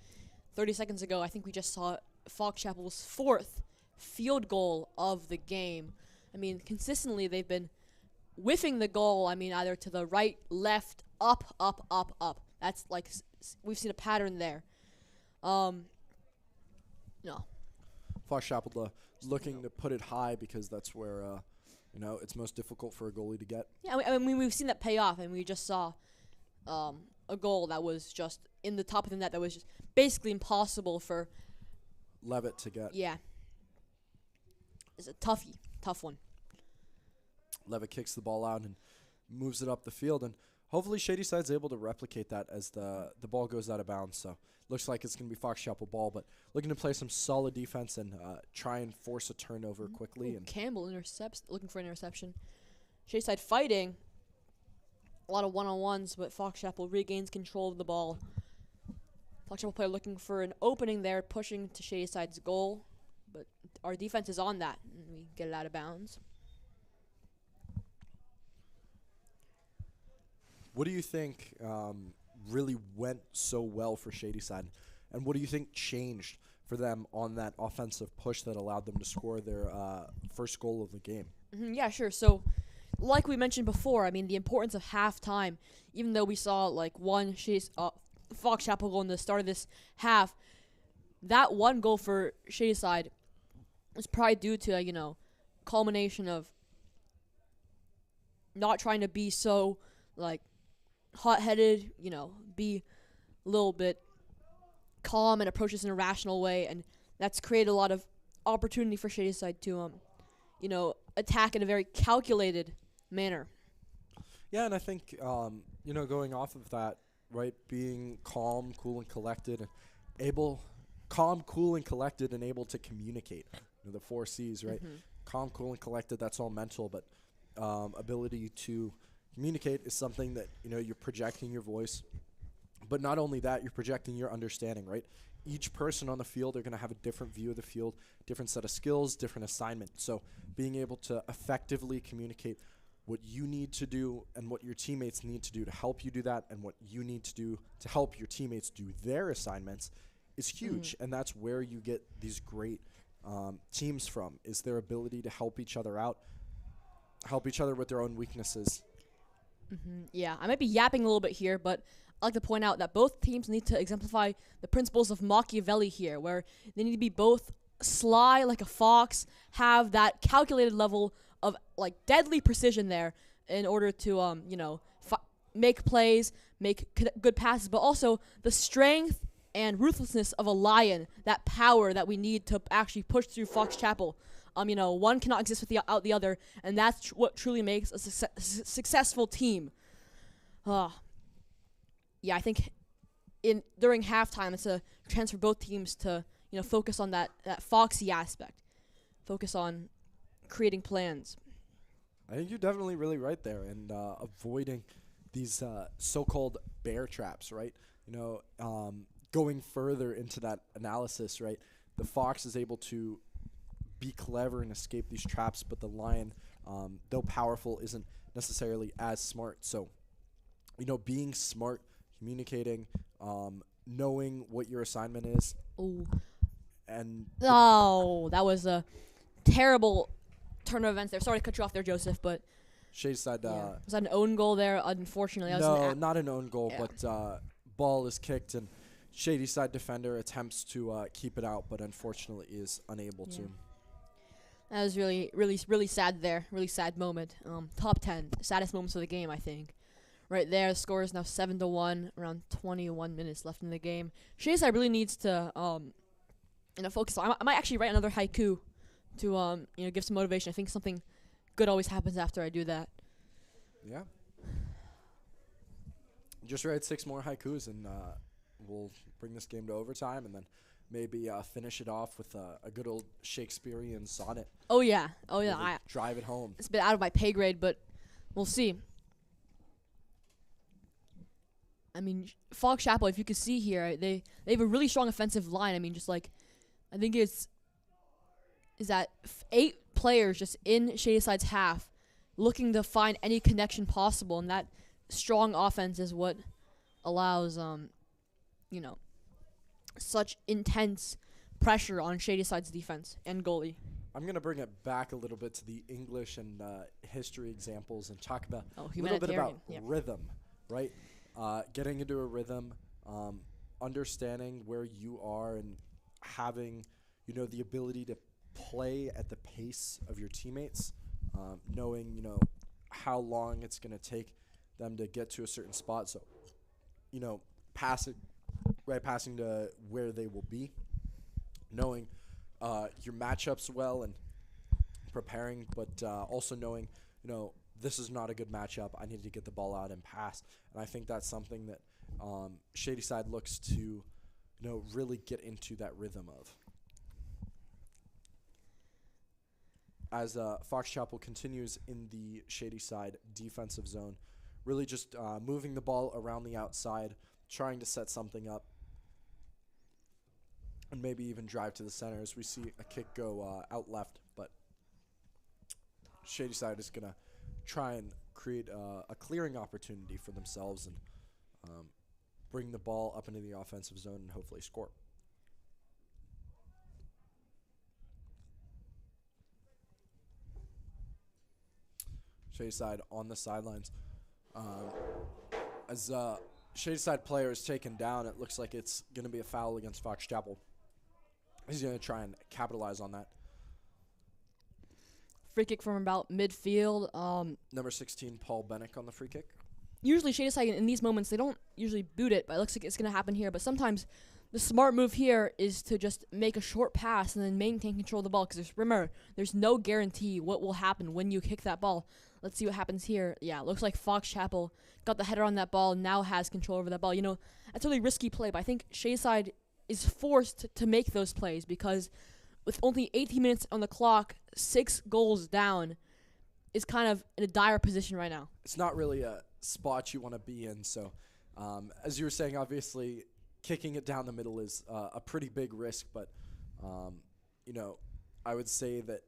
30 seconds ago, I think we just saw Fox Chapel's 4th field goal of the game. I mean, consistently they've been whiffing the goal, either to the right, left, up, up, up, up. That's like, we've seen a pattern there. No. Fox Chapel looking to put it high because that's where, it's most difficult for a goalie to get. Yeah, we've seen that pay off, and we just saw a goal that was just in the top of the net that was just basically impossible for Levitt to get. Yeah. It's a tough one. Levitt kicks the ball out and moves it up the field, and hopefully Shadyside's able to replicate that as the ball goes out of bounds. So looks like it's going to be Fox Chapel ball, but looking to play some solid defense and try and force a turnover quickly. And Campbell intercepts, looking for an interception. Shadyside fighting. A lot of one-on-ones, but Fox Chapel regains control of the ball. Fox Chapel player looking for an opening there, pushing to Shadyside's goal, but our defense is on that, and we get it out of bounds. What do you think really went so well for Shadyside, and what do you think changed for them on that offensive push that allowed them to score their first goal of the game? Yeah, sure. So, like we mentioned before, the importance of halftime, even though we saw one Fox Chapel goal in the start of this half, that one goal for Shadyside was probably due to, culmination of not trying to be so, hot-headed, be a little bit calm and approach this in a rational way, and that's created a lot of opportunity for Shadyside to, attack in a very calculated manner. Yeah, and I think, going off of that, right, being calm, cool, and collected, and able to communicate, the 4 C's, right? Mm-hmm. Calm, cool, and collected, that's all mental, but ability to communicate is something that, you're projecting your voice. But not only that, you're projecting your understanding, right? Each person on the field are going to have a different view of the field, different set of skills, different assignment. So being able to effectively communicate what you need to do and what your teammates need to do to help you do that, and what you need to do to help your teammates do their assignments is huge. Mm-hmm. And that's where you get these great teams from, is their ability to help each other out, help each other with their own weaknesses. Mm-hmm. Yeah, I might be yapping a little bit here, but I'd like to point out that both teams need to exemplify the principles of Machiavelli here, where they need to be both sly like a fox, have that calculated level of deadly precision there in order to make plays, make good passes, but also the strength and ruthlessness of a lion, that power that we need to actually push through Fox Chapel. One cannot exist without the other, and that's what truly makes a successful team. Yeah, I think during halftime, it's a chance for both teams to focus on that foxy aspect, focus on creating plans. I think you're definitely really right there, and avoiding these so-called bear traps, right? Going further into that analysis, right? The fox is able to be clever and escape these traps, but the Lion, though powerful, isn't necessarily as smart. So, being smart, communicating, knowing what your assignment is. Ooh. And Oh, that was a terrible turn of events there. Sorry to cut you off there, Joseph, but Shady side. was that an own goal there? Unfortunately, that No, was not an own goal, yeah. but ball is kicked, and Shady side defender attempts to keep it out, but unfortunately is unable to. That was really, really, really sad there. Really sad moment. Top 10 saddest moments of the game, I think. Right there, the score is now 7-1. Around 21 minutes left in the game. Shady side really needs to focus on. I might actually write another haiku to give some motivation. I think something good always happens after I do that. Yeah. Just write 6 more haikus, and we'll bring this game to overtime, and then maybe finish it off with a good old Shakespearean sonnet. Oh yeah. Really drive it home. It's a bit out of my pay grade, but we'll see. I mean, Fox Chapel, if you can see here, they have a really strong offensive line. I mean, just like, I think is that 8 players just in Shady Side's half, looking to find any connection possible, and that strong offense is what allows such intense pressure on Shady Side's defense and goalie. I'm going to bring it back a little bit to the English and history examples and talk about a little bit about rhythm, right? Getting into a rhythm, understanding where you are, and having, the ability to play at the pace of your teammates, knowing, how long it's going to take them to get to a certain spot. So, passing to where they will be, knowing your matchups well and preparing, but also knowing, this is not a good matchup. I need to get the ball out and pass. And I think that's something that Shady Side looks to, really get into that rhythm of. As Fox Chapel continues in the Shady Side defensive zone, really just moving the ball around the outside, trying to set something up, and maybe even drive to the center as we see a kick go out left. But Shady Side is going to try and create a clearing opportunity for themselves and bring the ball up into the offensive zone and hopefully score. Shady Side on the sidelines. As Shady Side player is taken down, it looks like it's going to be a foul against Fox Chapel. He's going to try and capitalize on that. Free kick from about midfield. Number 16, Paul Bennick on the free kick. Usually Shady Side in these moments, they don't usually boot it, but it looks like it's going to happen here. But sometimes the smart move here is to just make a short pass and then maintain control of the ball. Because remember, there's no guarantee what will happen when you kick that ball. Let's see what happens here. Yeah, it looks like Fox Chapel got the header on that ball, now has control over that ball. That's a really risky play, but I think Shady Side is forced to make those plays because with only 18 minutes on the clock, 6 goals down, is kind of in a dire position right now. It's not really a spot you want to be in. So, as you were saying, obviously, kicking it down the middle is a pretty big risk. But, I would say that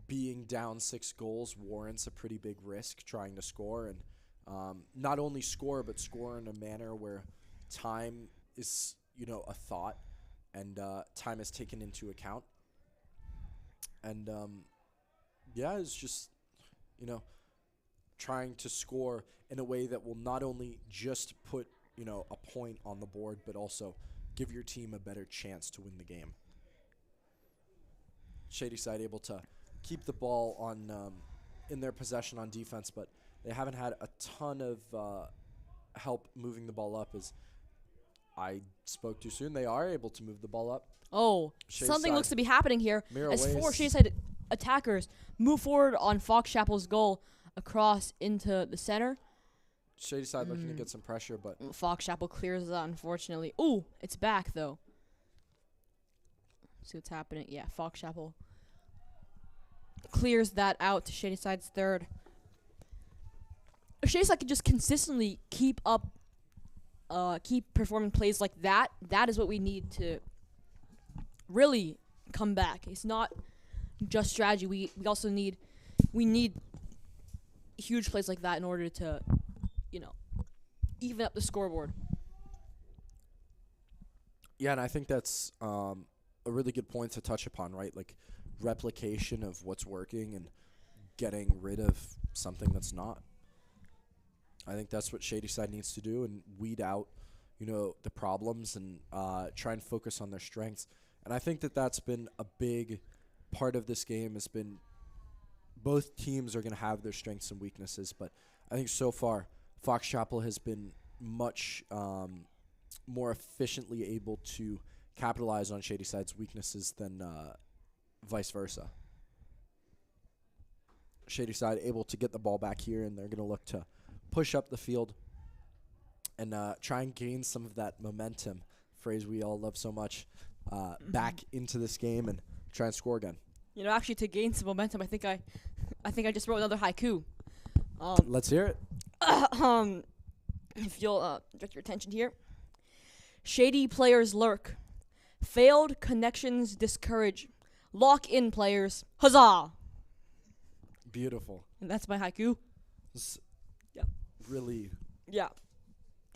being down 6 goals warrants a pretty big risk trying to score. And not only score, but score in a manner where time is, a thought and time is taken into account. And, it's just, trying to score in a way that will not only just put, a point on the board, but also give your team a better chance to win the game. Shady Side able to keep the ball on in their possession on defense, but they haven't had a ton of help moving the ball up. As I spoke too soon, they are able to move the ball up. Oh, Shady something Side looks to be happening here. As 4 Shady Side attackers move forward on Fox Chapel's goal across into the center. Shady Side looking to get some pressure, but Fox Chapel clears that, unfortunately. Ooh, it's back, though. See what's happening. Yeah, Fox Chapel clears that out to Shady Side's third. If Shady Side can just consistently keep performing plays like that, that is what we need to really come back. It's not just strategy. We also need huge plays like that in order to, even up the scoreboard. Yeah, and I think that's a really good point to touch upon, right? Like replication of what's working and getting rid of something that's not. I think that's what Shady Side needs to do and weed out, the problems and try and focus on their strengths. And I think that that's been a big part of this game has been both teams are going to have their strengths and weaknesses, but I think so far Fox Chapel has been much more efficiently able to capitalize on Shady Side's weaknesses than vice versa. Shady Side able to get the ball back here, and they're going to look to push up the field and try and gain some of that momentum, phrase we all love so much, back into this game and try and score again. Actually, to gain some momentum, I think I just wrote another haiku. Let's hear it. If you'll direct your attention here. Shady players lurk. Failed connections discourage. Lock in players. Huzzah! Beautiful. And that's my haiku. Yeah. Really. Yeah.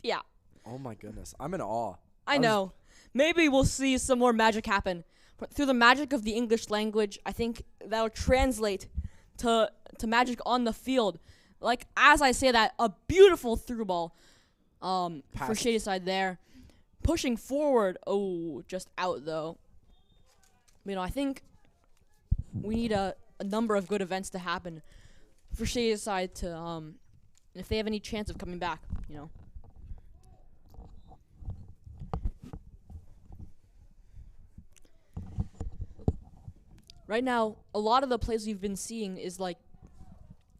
Yeah. Oh my goodness. I'm in awe. I know. Maybe we'll see some more magic happen. But through the magic of the English language, I think that'll translate to magic on the field. Like, as I say that, a beautiful through ball for Shady Side there. Pushing forward. Oh, just out, though. I think we need a number of good events to happen for Shady Side to, if they have any chance of coming back, Right now, a lot of the plays we've been seeing is like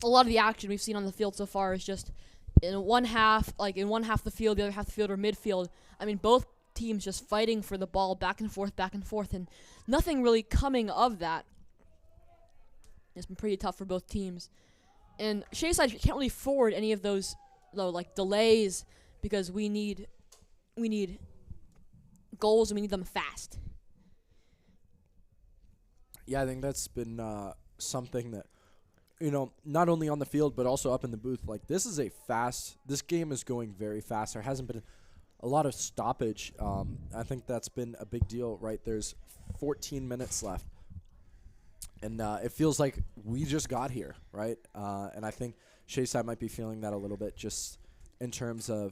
a lot of the action we've seen on the field so far is just in one half the field, the other half the field, or midfield. Both teams just fighting for the ball back and forth, and nothing really coming of that. It's been pretty tough for both teams. And Shady Side can't really forward any of those delays because we need goals and we need them fast. Yeah, I think that's been something that, not only on the field but also up in the booth. Like, this game is going very fast. There hasn't been a lot of stoppage. I think that's been a big deal, right? There's 14 minutes left. And it feels like we just got here, right? And I think Shady Side might be feeling that a little bit just in terms of,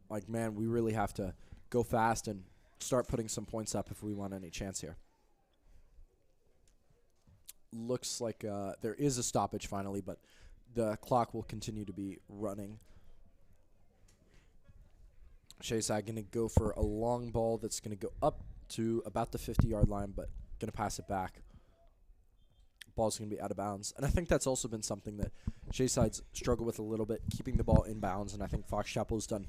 like, man, we really have to go fast and start putting some points up if we want any chance here. Looks like there is a stoppage finally, but the clock will continue to be running. Shady Side going to go for a long ball that's going to go up to about the 50-yard line, but going to pass it back. Ball's going to be out of bounds. And I think that's also been something that Shady Side's struggled with a little bit, keeping the ball in bounds. And I think Fox Chapel's done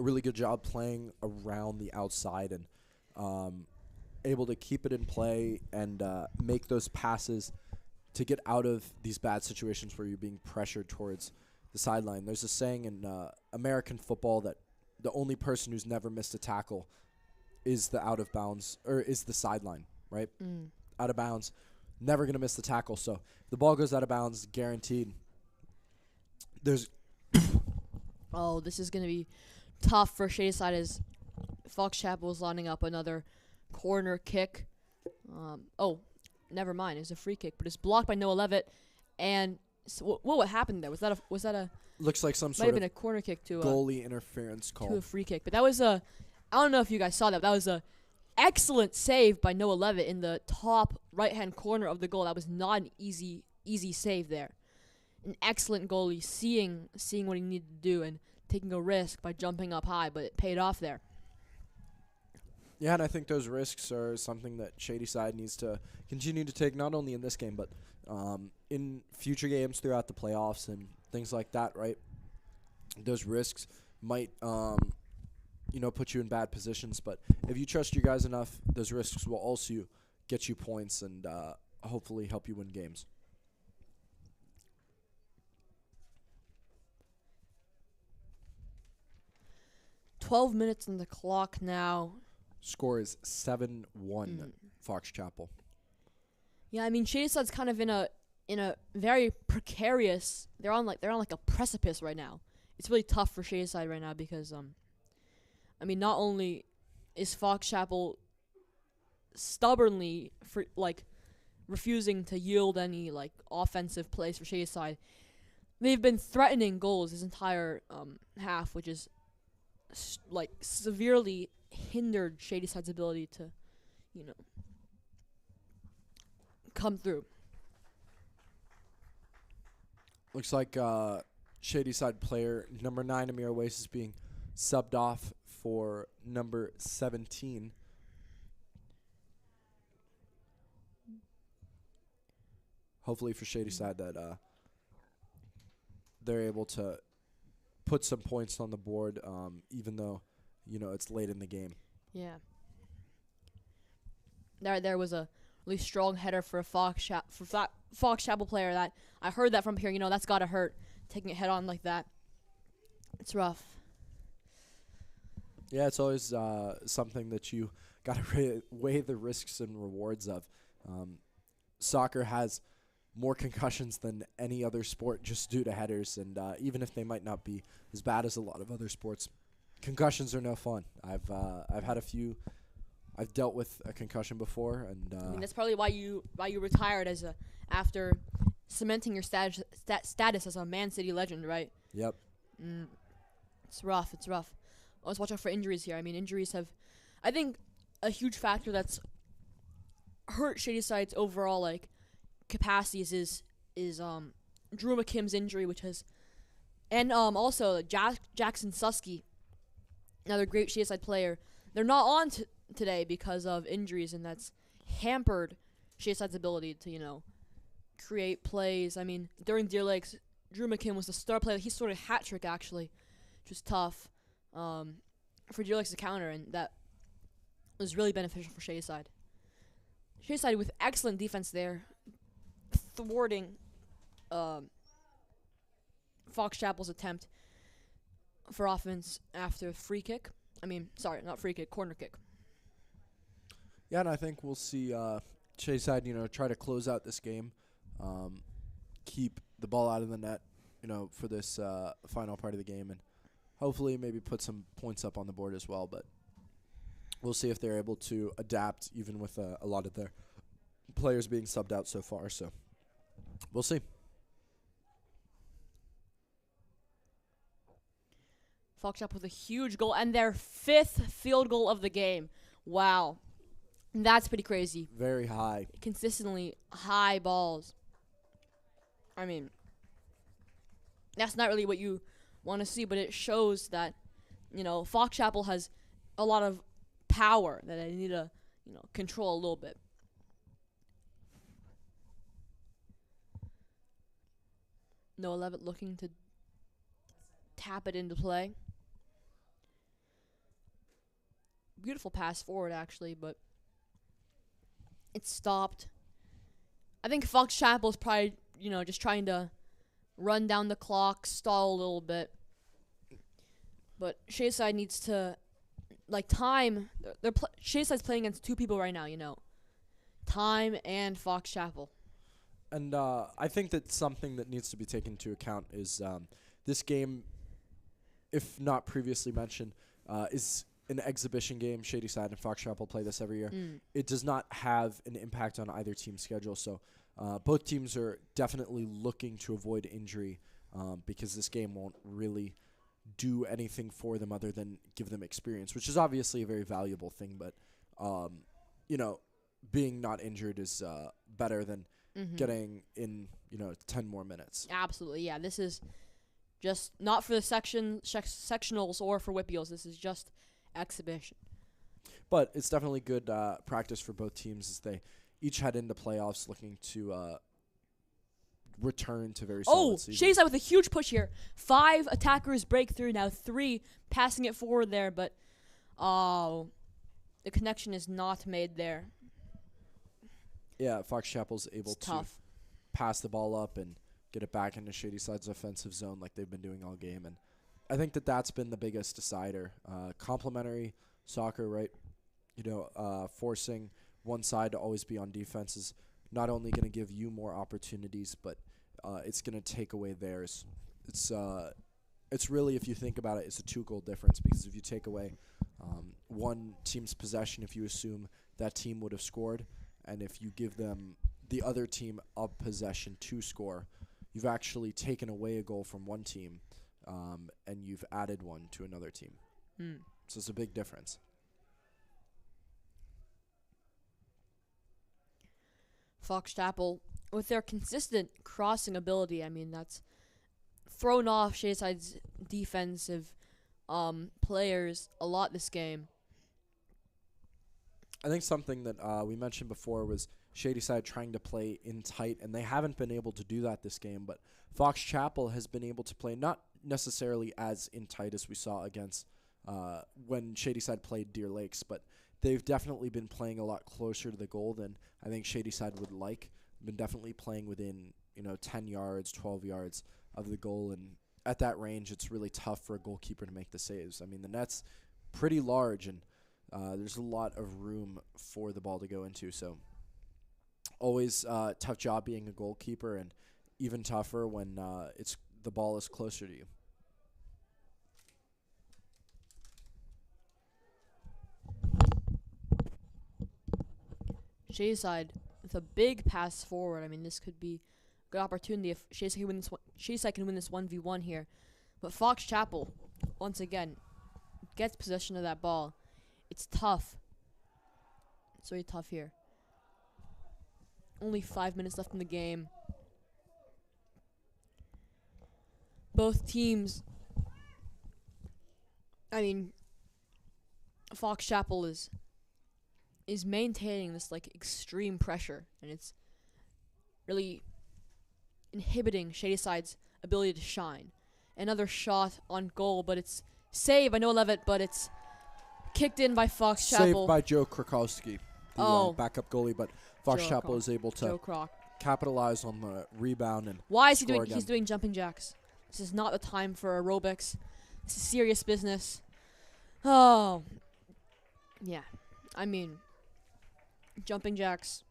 a really good job playing around the outside and able to keep it in play and make those passes to get out of these bad situations where you're being pressured towards the sideline. There's a saying in American football that the only person who's never missed a tackle is the out of bounds or is the sideline, right? Out of bounds, never going to miss the tackle. So if the ball goes out of bounds, guaranteed. This is going to be tough for Shady Side as Fox Chapel is lining up another corner kick. Never mind. It was a free kick, but it's blocked by Noah Levitt. And so what happened there? Was that a looks like some might sort have of been a corner kick to goalie interference call to a free kick? But that was I don't know if you guys saw that. That was a excellent save by Noah Levitt in the top right-hand corner of the goal. That was not an easy save there. An excellent goalie seeing what he needed to do and taking a risk by jumping up high, but it paid off there. Yeah, and I think those risks are something that Shady Side needs to continue to take, not only in this game, but in future games throughout the playoffs and things like that, right? Those risks might, put you in bad positions, but if you trust your guys enough, those risks will also get you points and hopefully help you win games. "12 minutes on the clock now." Score is 7-1 Fox Chapel. Yeah, I mean Shadyside's kind of in a very precarious. They're on like a precipice right now. It's really tough for Shadyside right now because I mean not only is Fox Chapel stubbornly refusing to yield any like offensive plays for Shadyside, they've been threatening goals this entire half, which is severely hindered Shadyside's ability to, you know, come through. Looks like Shadyside player number 9, Amir Weiss, is being subbed off for number 17. Hopefully for Shadyside that they're able to put some points on the board, even though, it's late in the game. Yeah. There was a really strong header for a Fox Chapel player that I heard that from here. That's gotta hurt, taking it head on like that. It's rough. Yeah, it's always something that you got to weigh the risks and rewards of. Soccer has more concussions than any other sport just due to headers, and even if they might not be as bad as a lot of other sports, concussions are no fun. I've had a few. I've dealt with a concussion before, and I mean that's probably why you retired after cementing your status as a Man City legend, right? Yep. It's rough. Always watch out for injuries here. I mean, injuries have, I think, a huge factor that's hurt Shadyside's overall capacities is Drew McKim's injury, which has, and also Jackson Susky, another great Shadyside player. They're not on today because of injuries, and that's hampered Shadeside's ability to create plays. I mean, during Deer Lakes, Drew McKim was the star player. He scored a hat trick actually, which was tough for Deer Lakes to counter, and that was really beneficial for Shadyside. Shadyside with excellent defense there, thwarting Fox Chapel's attempt for offense after free kick. I mean, sorry, not free kick, corner kick. Yeah, and I think we'll see Shadyside, try to close out this game, keep the ball out of the net, for this final part of the game, and hopefully maybe put some points up on the board as well. But we'll see if they're able to adapt, even with a lot of their players being subbed out so far. So we'll see. Fox Chapel with a huge goal and their 5th field goal of the game. Wow. That's pretty crazy. Very high. Consistently high balls. I mean, that's not really what you want to see, but it shows that, Fox Chapel has a lot of power that they need to, control a little bit. Noah Levitt looking to tap it into play. Beautiful pass forward, actually, but it stopped. I think Fox Chapel is probably, just trying to run down the clock, stall a little bit. But Shadyside needs to, time. Shadyside playing against 2 people right now, Time and Fox Chapel. And I think that something that needs to be taken into account is this game, if not previously mentioned, is an exhibition game. Shadyside and Fox Chapel play this every year. It does not have an impact on either team's schedule, so both teams are definitely looking to avoid injury because this game won't really do anything for them other than give them experience, which is obviously a very valuable thing, but being not injured is better than getting in 10 more minutes. Absolutely, yeah. This is just not for the sectionals or for Whippeals. This is just exhibition. But it's definitely good practice for both teams as they each head into playoffs looking to return to very solid season. Shadyside with a huge push here. 5 attackers break through, now 3 passing it forward there, but the connection is not made there. Yeah, Fox Chapel's able to pass the ball up and get it back into Shadyside's offensive zone like they've been doing all game, and I think that that's been the biggest decider. Complementary soccer, right? Forcing one side to always be on defense is not only going to give you more opportunities, but it's going to take away theirs. It's really, if you think about it, it's a 2-goal difference, because if you take away one team's possession, if you assume that team would have scored, and if you give them the other team a possession to score, you've actually taken away a goal from one team, and you've added one to another team. So it's a big difference. Fox Chapel, with their consistent crossing ability, I mean, that's thrown off Shadeside's defensive players a lot this game. I think something that we mentioned before was Shadyside trying to play in tight, and they haven't been able to do that this game, but Fox Chapel has been able to play not necessarily as in tight as we saw against when Shadyside played Deer Lakes, but they've definitely been playing a lot closer to the goal than I think Shadyside would like. Been definitely playing within 10 yards, 12 yards of the goal, and at that range, it's really tough for a goalkeeper to make the saves. I mean, the net's pretty large, and there's a lot of room for the ball to go into, so always tough job being a goalkeeper, and even tougher when the ball is closer to you. Shadyside with a big pass forward. I mean, this could be a good opportunity if Shadyside can win this 1v1 here. But Fox Chapel, once again, gets possession of that ball. It's tough. It's very tough here. Only 5 minutes left in the game. Both teams, I mean, Fox Chapel is maintaining this extreme pressure, and it's really inhibiting Shadyside's ability to shine. Another shot on goal, but it's saved by Noah Levitt, but it's kicked in by Fox Chapel. Saved by Joe Krakowski, the backup goalie, but Fox Joe Chapel is able to capitalize on the rebound and Why is he score doing? again. He's doing jumping jacks. This is not the time for aerobics. This is serious business. Oh, yeah. I mean, jumping jacks.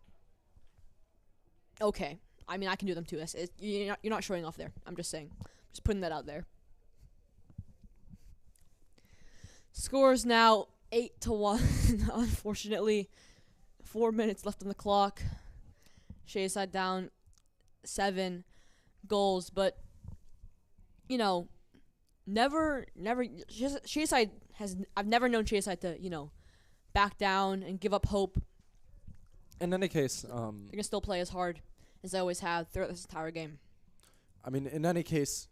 Okay. I mean, I can do them too. You're not showing off there. I'm just saying. Just putting that out there. Scores now 8-1. Unfortunately, 4 minutes left on the clock. Shadyside down 7 goals, but never. Shadyside I've never known Shadyside to back down and give up hope. In any case, They're gonna still play as hard as they always have throughout this entire game. I mean, in any case,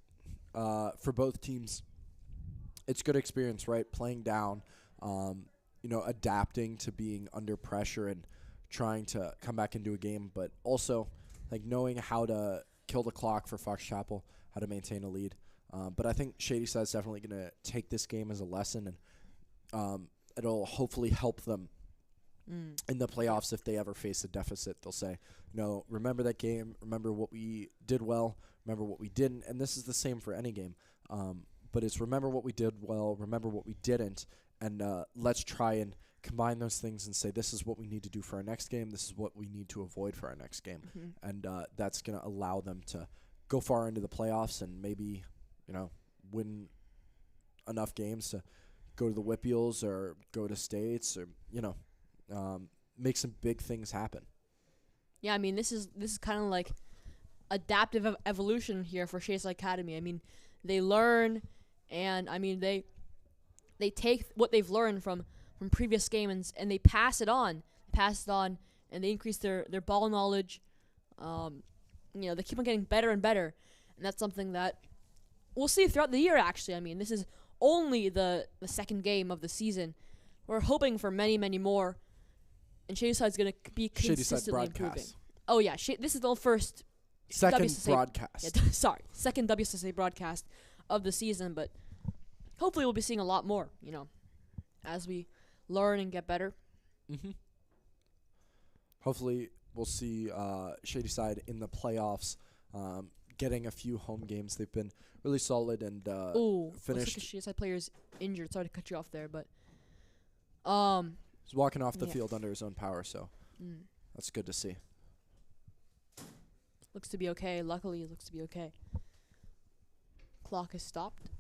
for both teams, it's good experience, right? Playing down, adapting to being under pressure and trying to come back into a game, but also knowing how to kill the clock for Fox Chapel, how to maintain a lead. But I think Shadyside's definitely going to take this game as a lesson, and it'll hopefully help them in the playoffs. If they ever face a deficit, they'll say, remember that game, remember what we did well, remember what we didn't, and this is the same for any game. But it's remember what we did well, remember what we didn't, and let's try and combine those things and say this is what we need to do for our next game, this is what we need to avoid for our next game. And that's going to allow them to go far into the playoffs and maybe, win enough games to go to the Whippeals or go to states or, make some big things happen. Yeah, I mean, this is kind of like adaptive evolution here for Shadyside Academy. I mean, they learn, and I mean they take what they've learned from previous games and they pass it on, and they increase their ball knowledge. They keep on getting better and better, and that's something that we'll see throughout the year. Actually, I mean, this is only the second game of the season. We're hoping for many, many more, and Shadyside's going to be consistently improving. Oh yeah, this is the first second WSSA broadcast. Second WSSA broadcast of the season, but hopefully we'll be seeing a lot more, as we learn and get better. Hopefully we'll see Shadyside in the playoffs, getting a few home games. They've been really solid and finished. Looks like a Shadyside player's injured. Sorry to cut you off there, but he's walking off the field under his own power, so that's good to see. Looks to be okay. Luckily, it looks to be okay. Clock is stopped.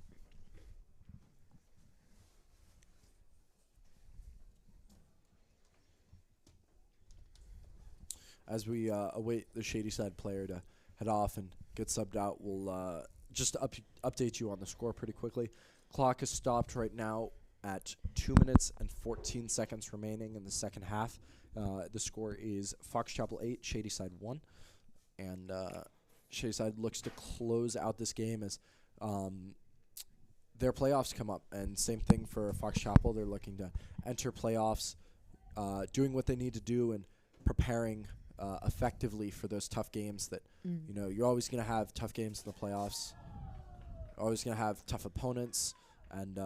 As we await the Shady Side player to head off and get subbed out, we'll just update you on the score pretty quickly. Clock is stopped right now at 2 minutes and 14 seconds remaining in the second half. The score is Fox Chapel 8, Shady Side 1. And Shady Side looks to close out this game as their playoffs come up. And same thing for Fox Chapel. They're looking to enter playoffs, doing what they need to do and preparing effectively for those tough games that, you know, you're always going to have tough games in the playoffs. You're always going to have tough opponents. And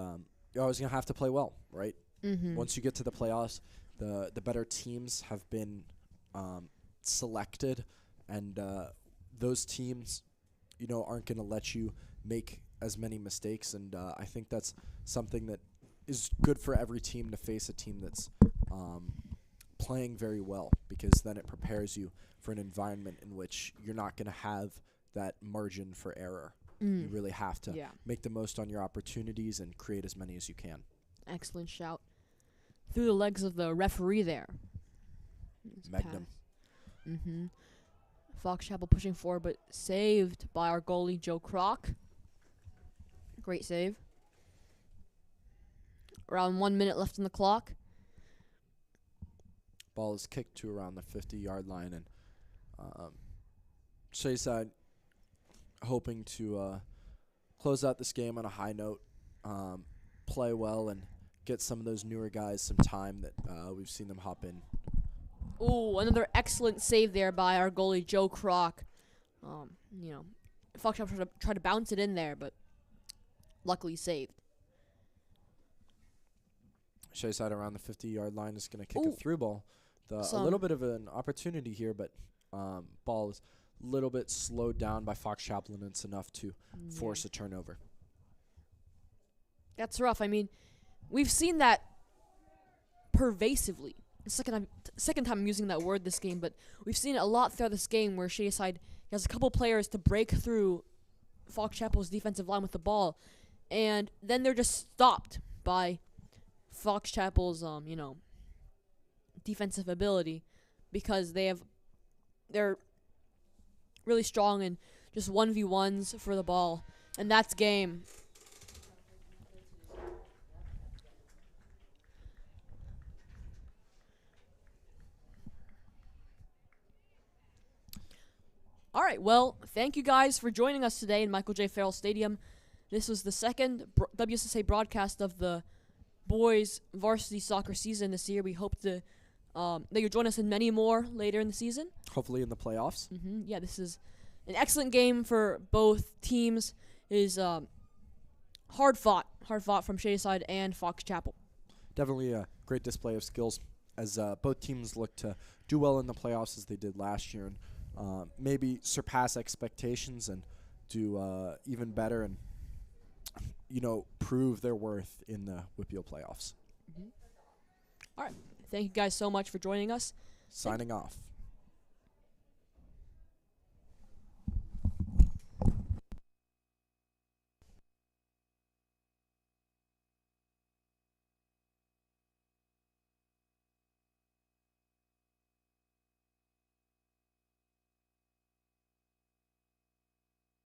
you're always going to have to play well, right? Once you get to the playoffs, the better teams have been selected, and those teams, you know, aren't going to let you make as many mistakes. And I think that's something that is good for every team, to face a team that's playing very well, because then it prepares you for an environment in which you're not going to have that margin for error. You really have to make the most on your opportunities and create as many as you can. Excellent shout. Through the legs of the referee there. Magnum. Fox Chapel pushing forward, but saved by our goalie, Joe Kroc. Great save. Around 1 minute left on the clock. Ball is kicked to around the 50-yard line, and Shady Side hoping to close out this game on a high note, play well, and get some of those newer guys some time that we've seen them hop in. Ooh, another excellent save there by our goalie, Joe Kroc. You know, Fox Chapel tried to bounce it in there, but luckily saved. Shady Side around the 50-yard line is going to kick a through ball. A little bit of an opportunity here, but ball is a little bit slowed down by Fox Chapel, and it's enough to force a turnover. That's rough. I mean, we've seen that pervasively. Second time I'm using that word this game, but we've seen it a lot throughout this game where Shady Side has a couple players to break through Fox Chapel's defensive line with the ball, and then they're just stopped by Fox Chapel's you know, defensive ability, because they're really strong in just 1v1s for the ball, and that's game. All right, well, thank you guys for joining us today in Michael J. Farrell Stadium. This was the second WSSA broadcast of the boys varsity soccer season this year. We hope to that you'll join us in many more later in the season. Hopefully in the playoffs. Yeah, this is an excellent game for both teams. It is hard fought from Shady Side and Fox Chapel. Definitely a great display of skills as both teams look to do well in the playoffs as they did last year, and maybe surpass expectations and do even better, and, you know, prove their worth in the WPO playoffs. All right. Thank you guys so much for joining us. Signing off.